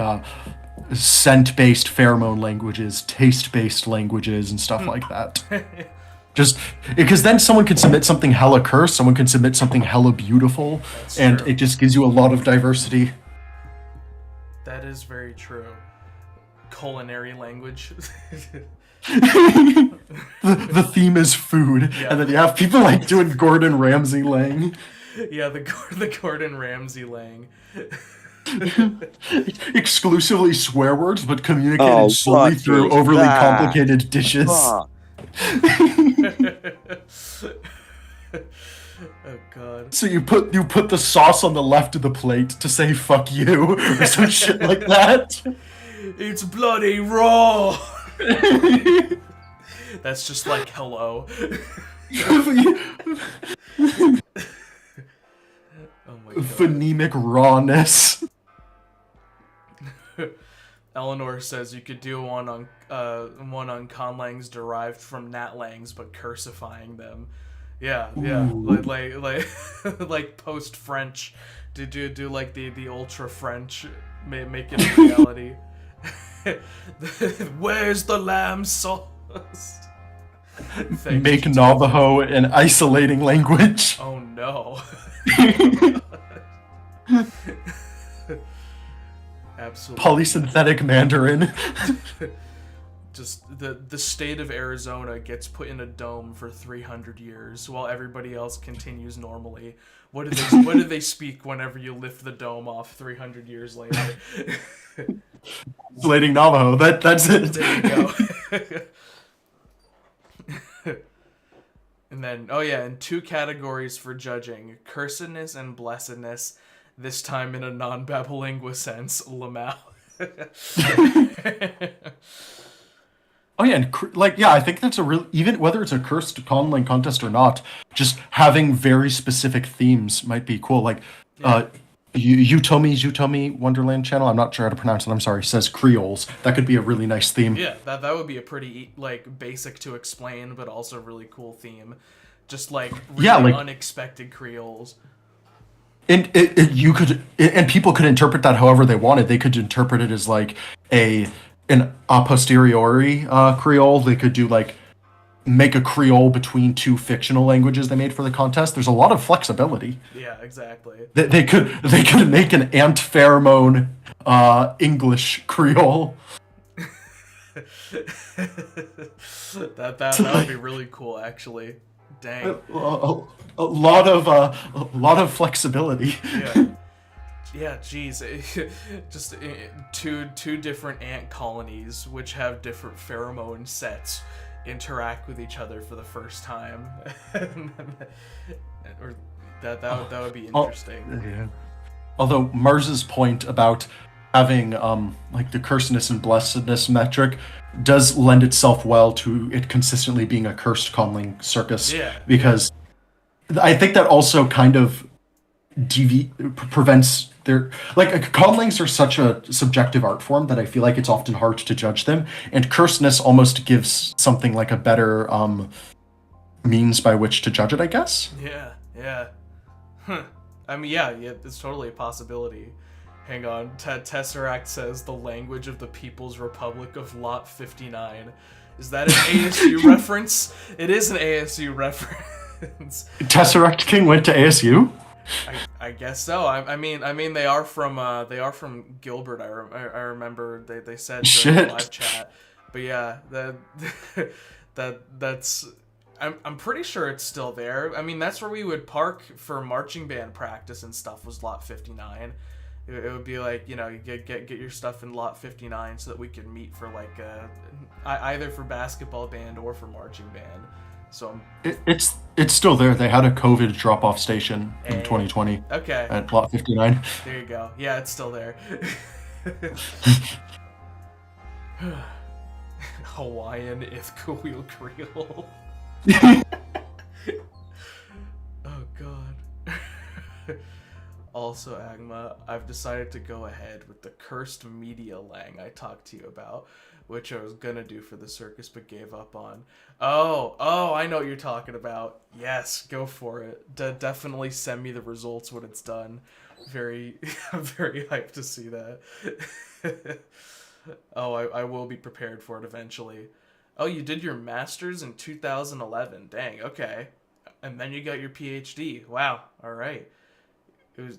A: scent-based pheromone languages, taste-based languages, and stuff like that. Just because then someone could submit something hella cursed, someone can submit something hella beautiful, and it just gives you a lot of diversity.
C: That is very true. Culinary language.
A: the theme is food, and then you have people like doing Gordon Ramsay lang.
C: Yeah, the Gordon Ramsay lang.
A: Exclusively swear words, but communicated solely through overly complicated dishes.
C: Oh god.
A: So you put the sauce on the left of the plate to say fuck you or some shit like that.
C: It's bloody raw. That's just like hello. Oh my god.
A: Phonemic rawness.
C: Eleanor says you could do one on conlangs derived from natlangs, but cursifying them. Yeah. Like post French, do like the ultra French, make it a reality. Where's the lamb sauce?
A: Make Navajo an isolating language.
C: Oh no. Absolutely.
A: Polysynthetic Mandarin.
C: Just the state of Arizona gets put in a dome for 300 years while everybody else continues normally. What do they speak whenever you lift the dome off 300 years later?
A: Isolating Navajo. That's it.
C: There you go. And then, and 2 categories for judging: cursedness and blessedness. This time in a non-Babelingua sense, Lamau.
A: I think that's a real, even whether it's a cursed conlang contest or not, just having very specific themes might be cool. Like, Utomi Wonderland channel, I'm not sure how to pronounce it, I'm sorry, says Creoles. That could be a really nice theme.
C: Yeah, that would be a pretty, like, basic to explain, but also really cool theme. Just, like, really unexpected Creoles.
A: And people could interpret that however they wanted. They could interpret it as like an a posteriori Creole. They could do like make a Creole between 2 fictional languages they made for the contest. There's a lot of flexibility.
C: Yeah, exactly.
A: They could make an ant pheromone English Creole.
C: that would be really cool, actually. Dang.
A: A lot of flexibility.
C: Yeah, geez. Just two different ant colonies which have different pheromone sets interact with each other for the first time. Or that would be interesting.
A: Yeah. Although Mars's point about having like the cursedness and blessedness metric does lend itself well to it consistently being a cursed conlang circus.
C: Yeah.
A: Because I think that also kind of prevents their like conlangs are such a subjective art form that I feel like it's often hard to judge them, and cursedness almost gives something like a better means by which to judge it, I guess.
C: Yeah, yeah. Huh. I mean, yeah, it's totally a possibility. Hang on. Tesseract says the language of the People's Republic of Lot 59. Is that an ASU reference? It is an ASU reference.
A: Tesseract King went to ASU.
C: I guess so. I mean, they are from Gilbert. I remember they said during the live chat. But yeah, that's. I'm pretty sure it's still there. I mean, that's where we would park for marching band practice and stuff. Was lot 59. It would be like, you know, you get your stuff in lot 59 so that we could meet for like either for basketball band or for marching band. So
A: it's still there. They had a COVID drop-off station in 2020.
C: Okay.
A: At lot 59.
C: There you go. Yeah, it's still there. Hawaiian Ithkuil Creole. Oh god. Also, Agma, I've decided to go ahead with the cursed media lang I talked to you about, which I was gonna do for the circus but gave up on. Oh, I know what you're talking about. Yes, go for it. Definitely send me the results when it's done. I'm very hyped to see that. Oh, I will be prepared for it eventually. Oh, you did your master's in 2011. Dang, okay. And then you got your PhD. Wow, alright. It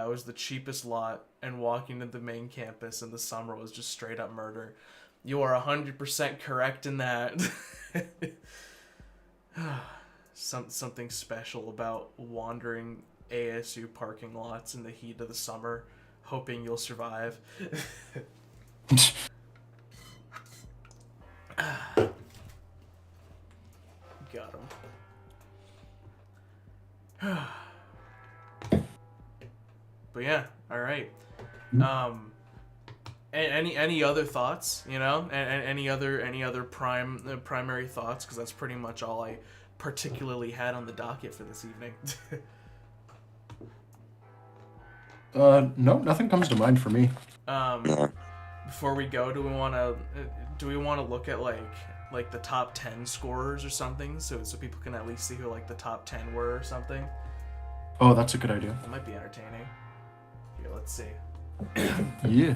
C: was the cheapest lot, and walking to the main campus in the summer was just straight up murder. You are 100% correct in that. Something special about wandering ASU parking lots in the heat of the summer, hoping you'll survive. Got him. But yeah, all right. Any other thoughts? You know, and any other primary thoughts? Because that's pretty much all I particularly had on the docket for this evening.
A: No, nothing comes to mind for me.
C: Before we go, do we want to look at like the top 10 scorers or something, so people can at least see who like the top 10 were or something?
A: Oh, that's a good idea.
C: That might be entertaining. Here, let's see.
A: Yeah.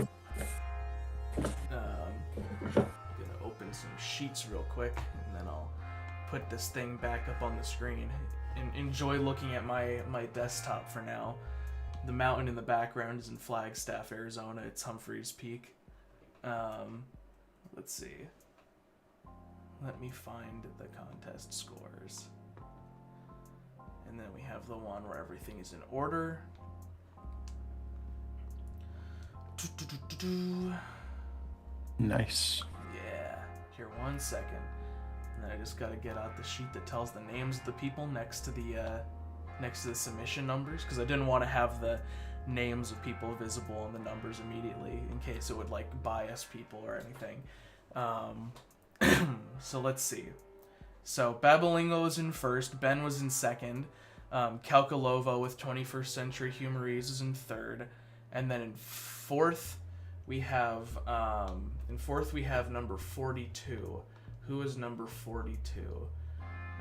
C: Gonna open some sheets real quick, and then I'll put this thing back up on the screen. Enjoy looking at my desktop for now. The mountain in the background is in Flagstaff, Arizona. It's Humphreys Peak. Let's see. Let me find the contest scores. And then we have the one where everything is in order.
A: Nice.
C: Yeah. Here, 1 second. And then I just gotta get out the sheet that tells the names of the people next to the submission numbers, because I didn't want to have the names of people visible and the numbers immediately in case it would like bias people or anything. So let's see. So Babelingua was in first, Ben was in second, Kalkalova with 21st Century Humorese is in third, and then in fourth we have number 42. Who is number 42?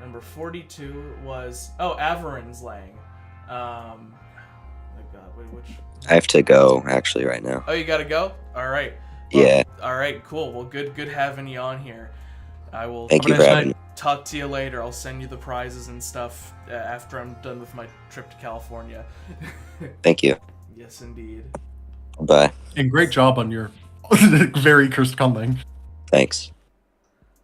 C: Number 42 was Averin's Lang. Oh God, wait, which?
B: I have to go actually right now.
C: Oh, you gotta go? All right. Well,
B: Yeah.
C: All right, cool. Well, good having you on here. I will.
B: Thank you for having me.
C: Talk to you later. I'll send you the prizes and stuff after I'm done with my trip to California.
B: Thank you.
C: Yes, indeed.
B: Bye.
A: And great job on your very cursed conlang.
B: Thanks.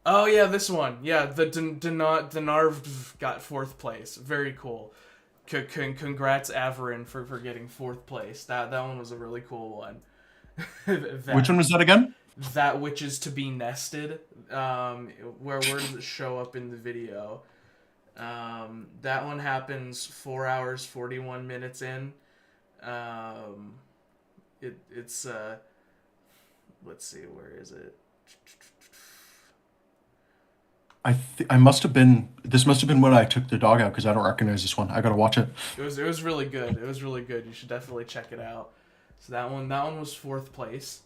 C: Oh yeah, this one. Yeah, the Denarv got fourth place. Very cool. Congrats, Averin, for getting fourth place. That one was a really cool one.
A: Which one was that again?
C: That which is to be nested. Where does it show up in the video? That one happens 4 hours 41 minutes in. It's let's see, where is it?
A: I must have been This must have been when I took the dog out because I don't recognize this one. I gotta watch it.
C: It was really good. It was really good. You should definitely check it out. So that one was 4th place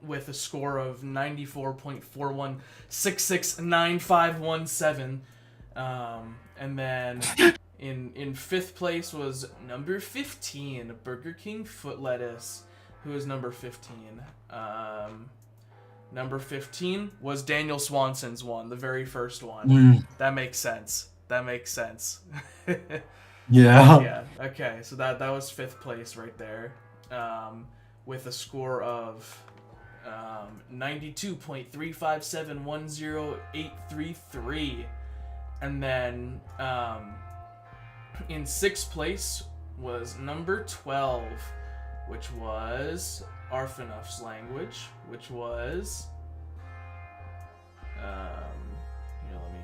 C: with a score of 94.41669517. And then in 5th place was number 15, Burger King Foot Lettuce, who is number 15. Number 15 was Daniel Swanson's one, the very first one. That makes sense.
A: Yeah.
C: Yeah. Okay. So that was 5th place right there, with a score of 92.35710,833, and then in 6th place was number 12, which was Arfanuf's language, which was here, let me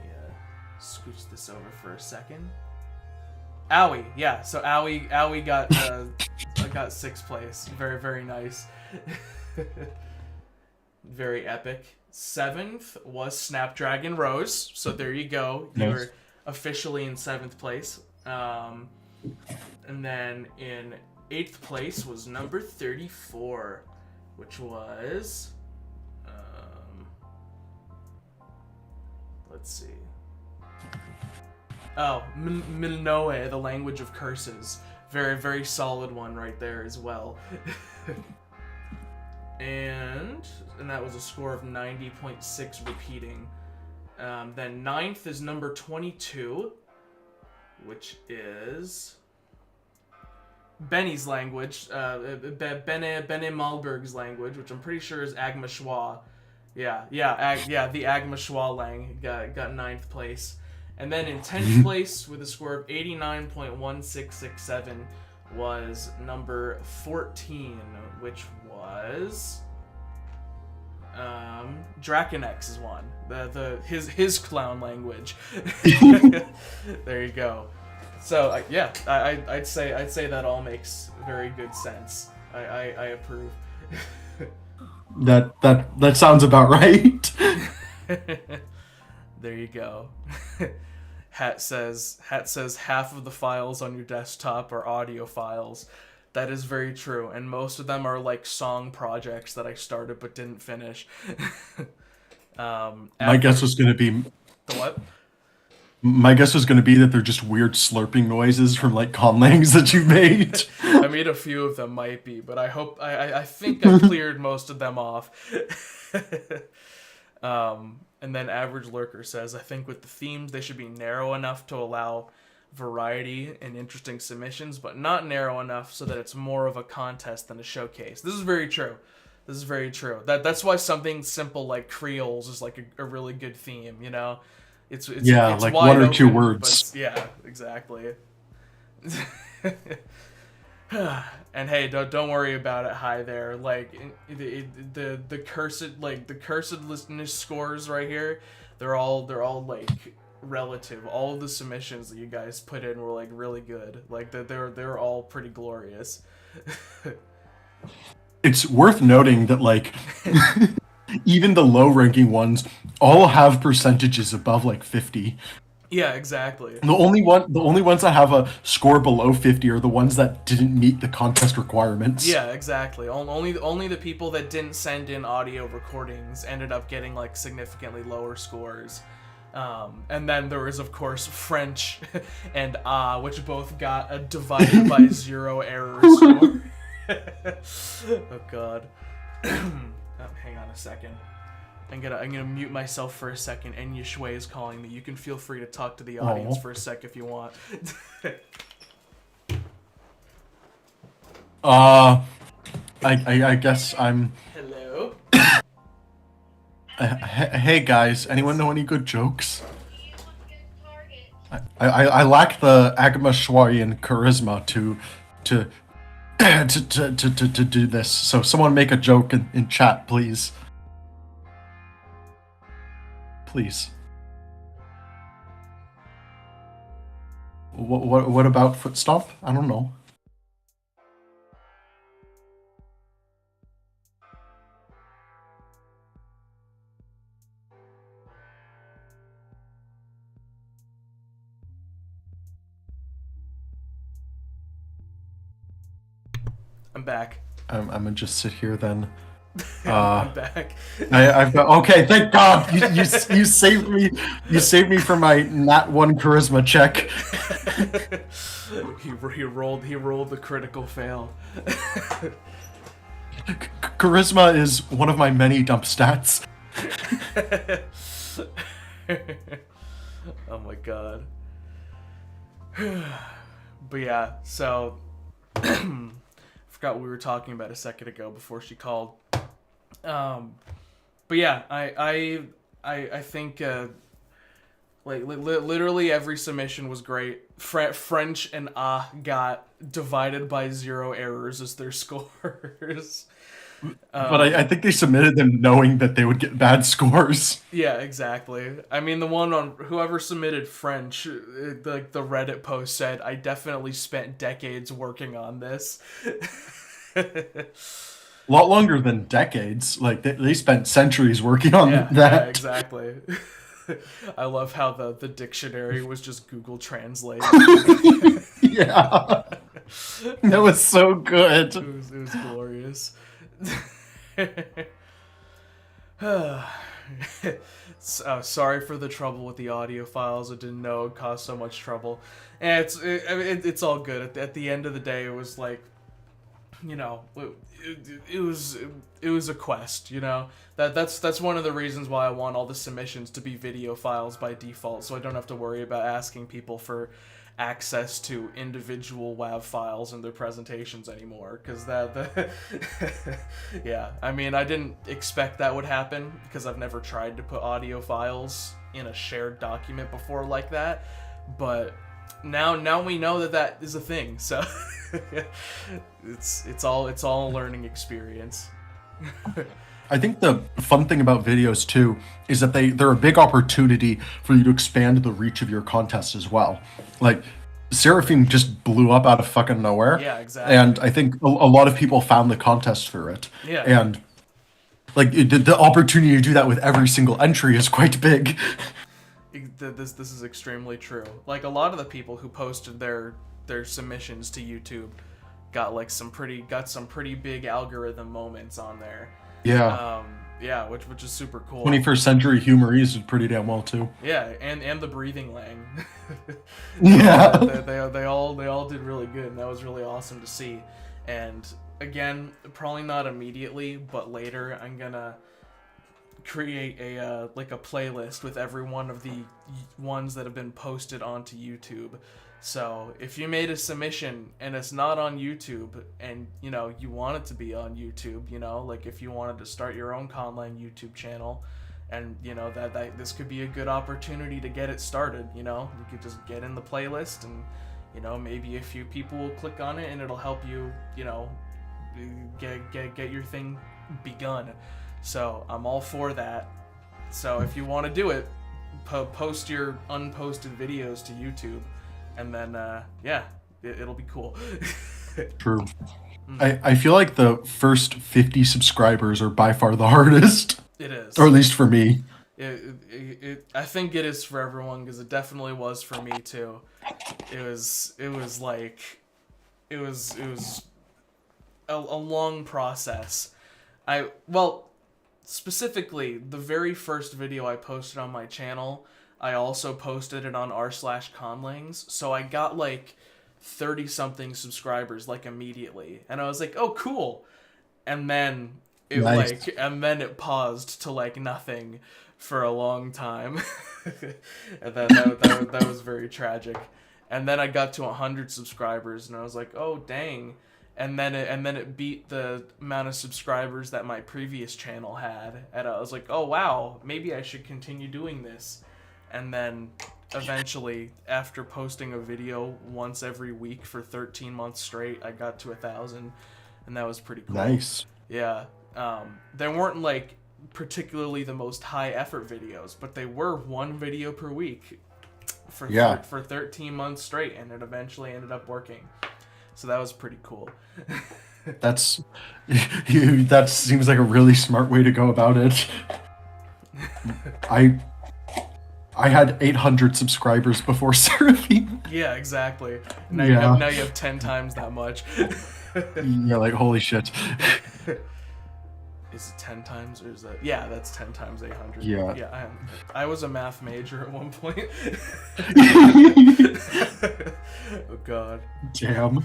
C: scooch this over for a second. Owie, yeah. So Owie got got 6th place. Very, very nice. Very epic. 7th was Snapdragon Rose. So there you go. You
A: Nice.
C: were officially in 7th place. And then in 8th place was number 34, which was let's see. Oh, Milnoe, the language of curses. Very, very solid one right there as well. and that was a score of 90.6 repeating. Then 9th is number 22, which is Benny's language, Bene Malberg's language, which I'm pretty sure is Agma Schwa. The Agma Schwa lang got 9th place. And then in 10th place with a score of 89.1667 was number 14, which was Draconex's one. His clown language. There you go. So I'd say that all makes very good sense. I approve.
A: That sounds about right.
C: There you go. Hat says half of the files on your desktop are audio files. That is very true, and most of them are like song projects that I started but didn't finish.
A: My guess was gonna be
C: The what?
A: My guess was gonna be that they're just weird slurping noises from like conlangs that you made.
C: I made a few of them, might be, but I think I cleared most of them off. And then Average Lurker says, I think with the themes, they should be narrow enough to allow variety and interesting submissions, but not narrow enough so that it's more of a contest than a showcase. This is very true. That's why something simple like Creoles is like a really good theme, you know? It's
A: like
C: wide
A: one or
C: open,
A: two
C: but
A: words.
C: yeah, exactly. And hey, don't worry about it. Hi there, like the cursed listeners scores right here. They're all like relative. All of the submissions that you guys put in were like really good. Like they're all pretty glorious.
A: It's worth noting that like even the low ranking ones all have percentages above like 50.
C: Yeah, exactly.
A: The only ones that have a score below 50 are the ones that didn't meet the contest requirements.
C: Yeah, exactly. Only the people that didn't send in audio recordings ended up getting like significantly lower scores. And then there was of course French and which both got a divided by 0 error score. Oh god. Hang on a second. I'm gonna mute myself for a second. Enya Shui is calling me. You can feel free to talk to the audience for a sec if you want.
A: I guess I'm.
C: Hello.
A: Hey guys, anyone know any good jokes? I lack the Agma Schwarian charisma to do this. So someone make a joke in chat, please. Please. What about foot stomp? I don't know.
C: I'm back.
A: I'm gonna just sit here then.
C: I'm back.
A: I've got, okay, thank God you saved me. You saved me from my Nat 1 charisma check.
C: He rolled the critical fail.
A: Charisma is one of my many dump stats.
C: Oh my God. But yeah, so forgot what we were talking about a second ago before she called. But yeah, I think literally every submission was great. French and got divided by 0 errors as their scores.
A: But I think they submitted them knowing that they would get bad scores.
C: Yeah, exactly. I mean, the one on whoever submitted French, the Reddit post said, "I definitely spent decades working on this."
A: A lot longer than decades. Like they spent centuries working on that.
C: Yeah, exactly. I love how the dictionary was just Google Translate.
A: Yeah, that was so good.
C: It was glorious. Sorry for the trouble with the audio files. I didn't know it caused so much trouble, and it's all good. At the end of the day, it was like, you know, it was a quest. You know, that's one of the reasons why I want all the submissions to be video files by default, so I don't have to worry about asking people for access to individual WAV files in their presentations anymore, because yeah, I mean, I didn't expect that would happen because I've never tried to put audio files in a shared document before like that, but now we know that is a thing, so it's all a learning experience.
A: I think the fun thing about videos too is that they're a big opportunity for you to expand the reach of your contest as well. Like Seraphim just blew up out of fucking nowhere.
C: Yeah, exactly.
A: And I think a lot of people found the contest for it.
C: Yeah.
A: And like the opportunity to do that with every single entry is quite big.
C: This is extremely true. Like a lot of the people who posted their submissions to YouTube got some pretty big algorithm moments on there.
A: Yeah.
C: Yeah, which is super cool.
A: 21st century humorese did pretty damn well too.
C: Yeah, and the breathing lang.
A: Yeah.
C: they all did really good, and that was really awesome to see. And again, probably not immediately, but later I'm gonna create a playlist with every one of the ones that have been posted onto YouTube. So if you made a submission and it's not on YouTube, and you know you want it to be on YouTube, you know, like if you wanted to start your own Conlang YouTube channel, and you know that this could be a good opportunity to get it started. You know, you could just get in the playlist, and you know maybe a few people will click on it, and it'll help you, you know, get your thing begun. So I'm all for that. So if you want to do it, post your unposted videos to YouTube. And then, yeah, it'll be cool.
A: True. I feel like the first 50 subscribers are by far the hardest.
C: It is.
A: Or at least for me.
C: I think it is for everyone, because it definitely was for me too. It was a long process. Specifically, the very first video I posted on my channel, I also posted it on r/Conlangs, so I got 30-something subscribers immediately, and I was like, oh cool, and then it
A: nice.
C: it paused to nothing for a long time, and then that was very tragic, and then I got to 100 subscribers, and I was like, oh dang. And then it beat the amount of subscribers that my previous channel had, and I was like, oh wow, maybe I should continue doing this. And then eventually, after posting a video once every week for 13 months straight, I got to 1,000, and that was pretty cool.
A: Nice.
C: Yeah. There weren't particularly the most high effort videos, but they were one video per week for 13 months straight, and it eventually ended up working. So that was pretty cool.
A: That seems like a really smart way to go about it. I had 800 subscribers before Seraphim.
C: Yeah, exactly. Now you have 10 times that much.
A: Yeah, like holy shit.
C: Is it 10 times or is that? Yeah, that's 10 times 800.
A: Yeah.
C: Yeah, I was a math major at one point. Oh god.
A: Damn.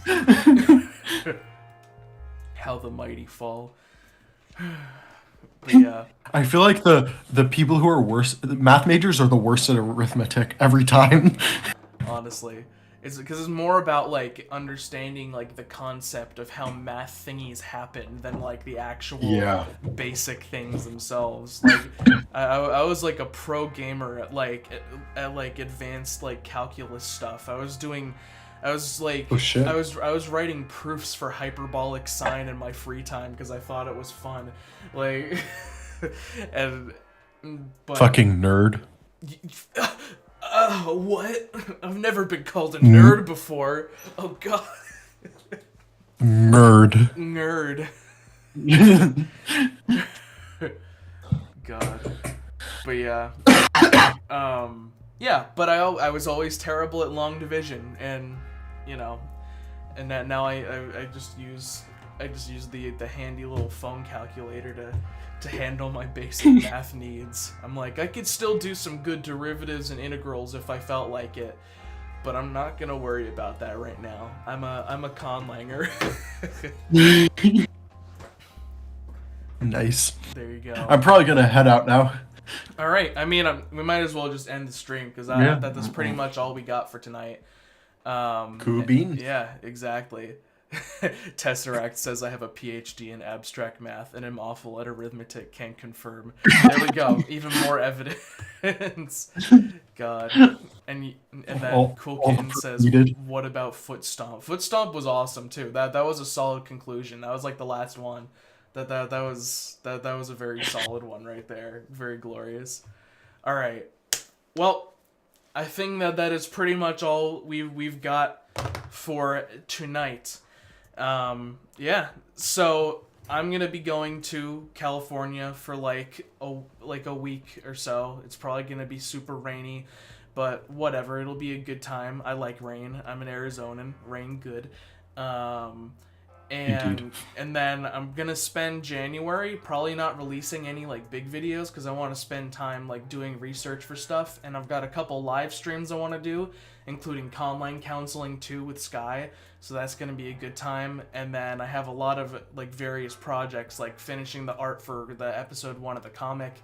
C: How the mighty fall. But yeah.
A: I feel like the people who are worse, math majors are the worst at arithmetic every time.
C: Honestly, it's because it's more about like understanding like the concept of how math thingies happen than like the actual basic things themselves. Like I was like a pro gamer at like advanced like calculus stuff. I was like
A: Oh shit.
C: I was writing proofs for hyperbolic sine in my free time because I thought it was fun. Like but
A: Fucking nerd.
C: What? I've never been called a nerd before. Oh god.
A: Nerd.
C: Nerd. God. But yeah. Yeah, but I was always terrible at long division, and you know, and that now I just use the handy little phone calculator to handle my basic math needs. I'm like, I could still do some good derivatives and integrals if I felt like it, but I'm not gonna worry about that right now. I'm a Conlanger.
A: Nice.
C: There you go.
A: I'm probably gonna head out now.
C: All right. I mean, we might as well just end the stream because that's pretty much all we got for tonight.
A: Cool beans.
C: Yeah, exactly. Tesseract says I have a PhD in abstract math and am awful at arithmetic. Can confirm. There we go. Even more evidence. God. And then Cool Kitten says, "What about Foot Stomp?" Foot Stomp was awesome too. That was a solid conclusion. That was like the last one. That was a very solid one right there. Very glorious. All right. Well, I think that is pretty much all we've got for tonight. Yeah. So I'm gonna be going to California for like a week or so. It's probably gonna be super rainy, but whatever. It'll be a good time. I like rain. I'm an Arizonan. Rain good. And then I'm gonna spend January probably not releasing any like big videos because I want to spend time like doing research for stuff, and I've got a couple live streams I want to do, including Conlang Counseling 2 with Sky, so that's gonna be a good time. And then I have a lot of like various projects like finishing the art for the episode 1 of the comic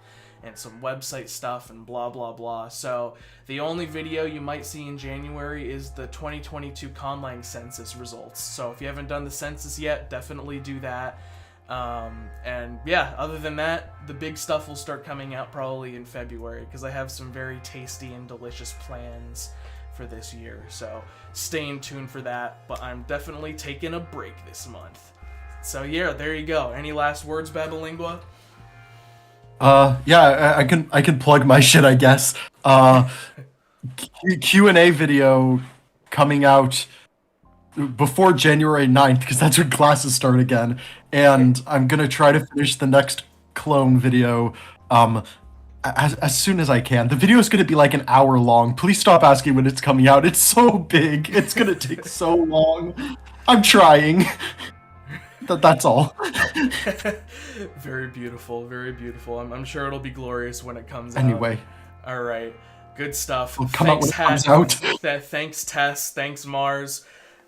C: and some website stuff and blah blah blah. So the only video you might see in January is the 2022 Conlang census results. So if you haven't done the census yet, definitely do that. And yeah, other than that, the big stuff will start coming out probably in February because I have some very tasty and delicious plans for this year. So stay in tune for that, but I'm definitely taking a break this month. So yeah, there you go. Any last words, Babelingua?
A: Yeah, I can plug my shit, I guess. Q&A video coming out before January 9th, because that's when classes start again. And I'm gonna try to finish the next clone video as soon as I can. The video is gonna be like an hour long. Please stop asking when it's coming out. It's so big. It's gonna take so long. I'm trying. That's all.
C: Very beautiful, very beautiful. I'm sure it'll be glorious when it comes out.
A: Anyway.
C: All right. Good stuff.
A: It'll come out when it comes out.
C: Thanks, Tess. Thanks, Mars.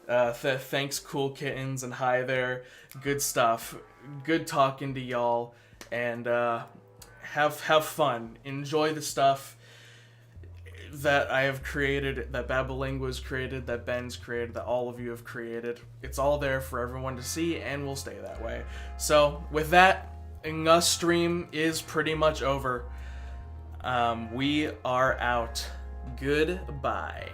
C: Thanks, Cool Kittens, and hi there. Good stuff. Good talking to y'all. And have fun. Enjoy the stuff that I have created, that Babelingua's created, that Ben's created, that all of you have created. It's all there for everyone to see, and will stay that way. So, with that, Ng's stream is pretty much over. We are out. Goodbye.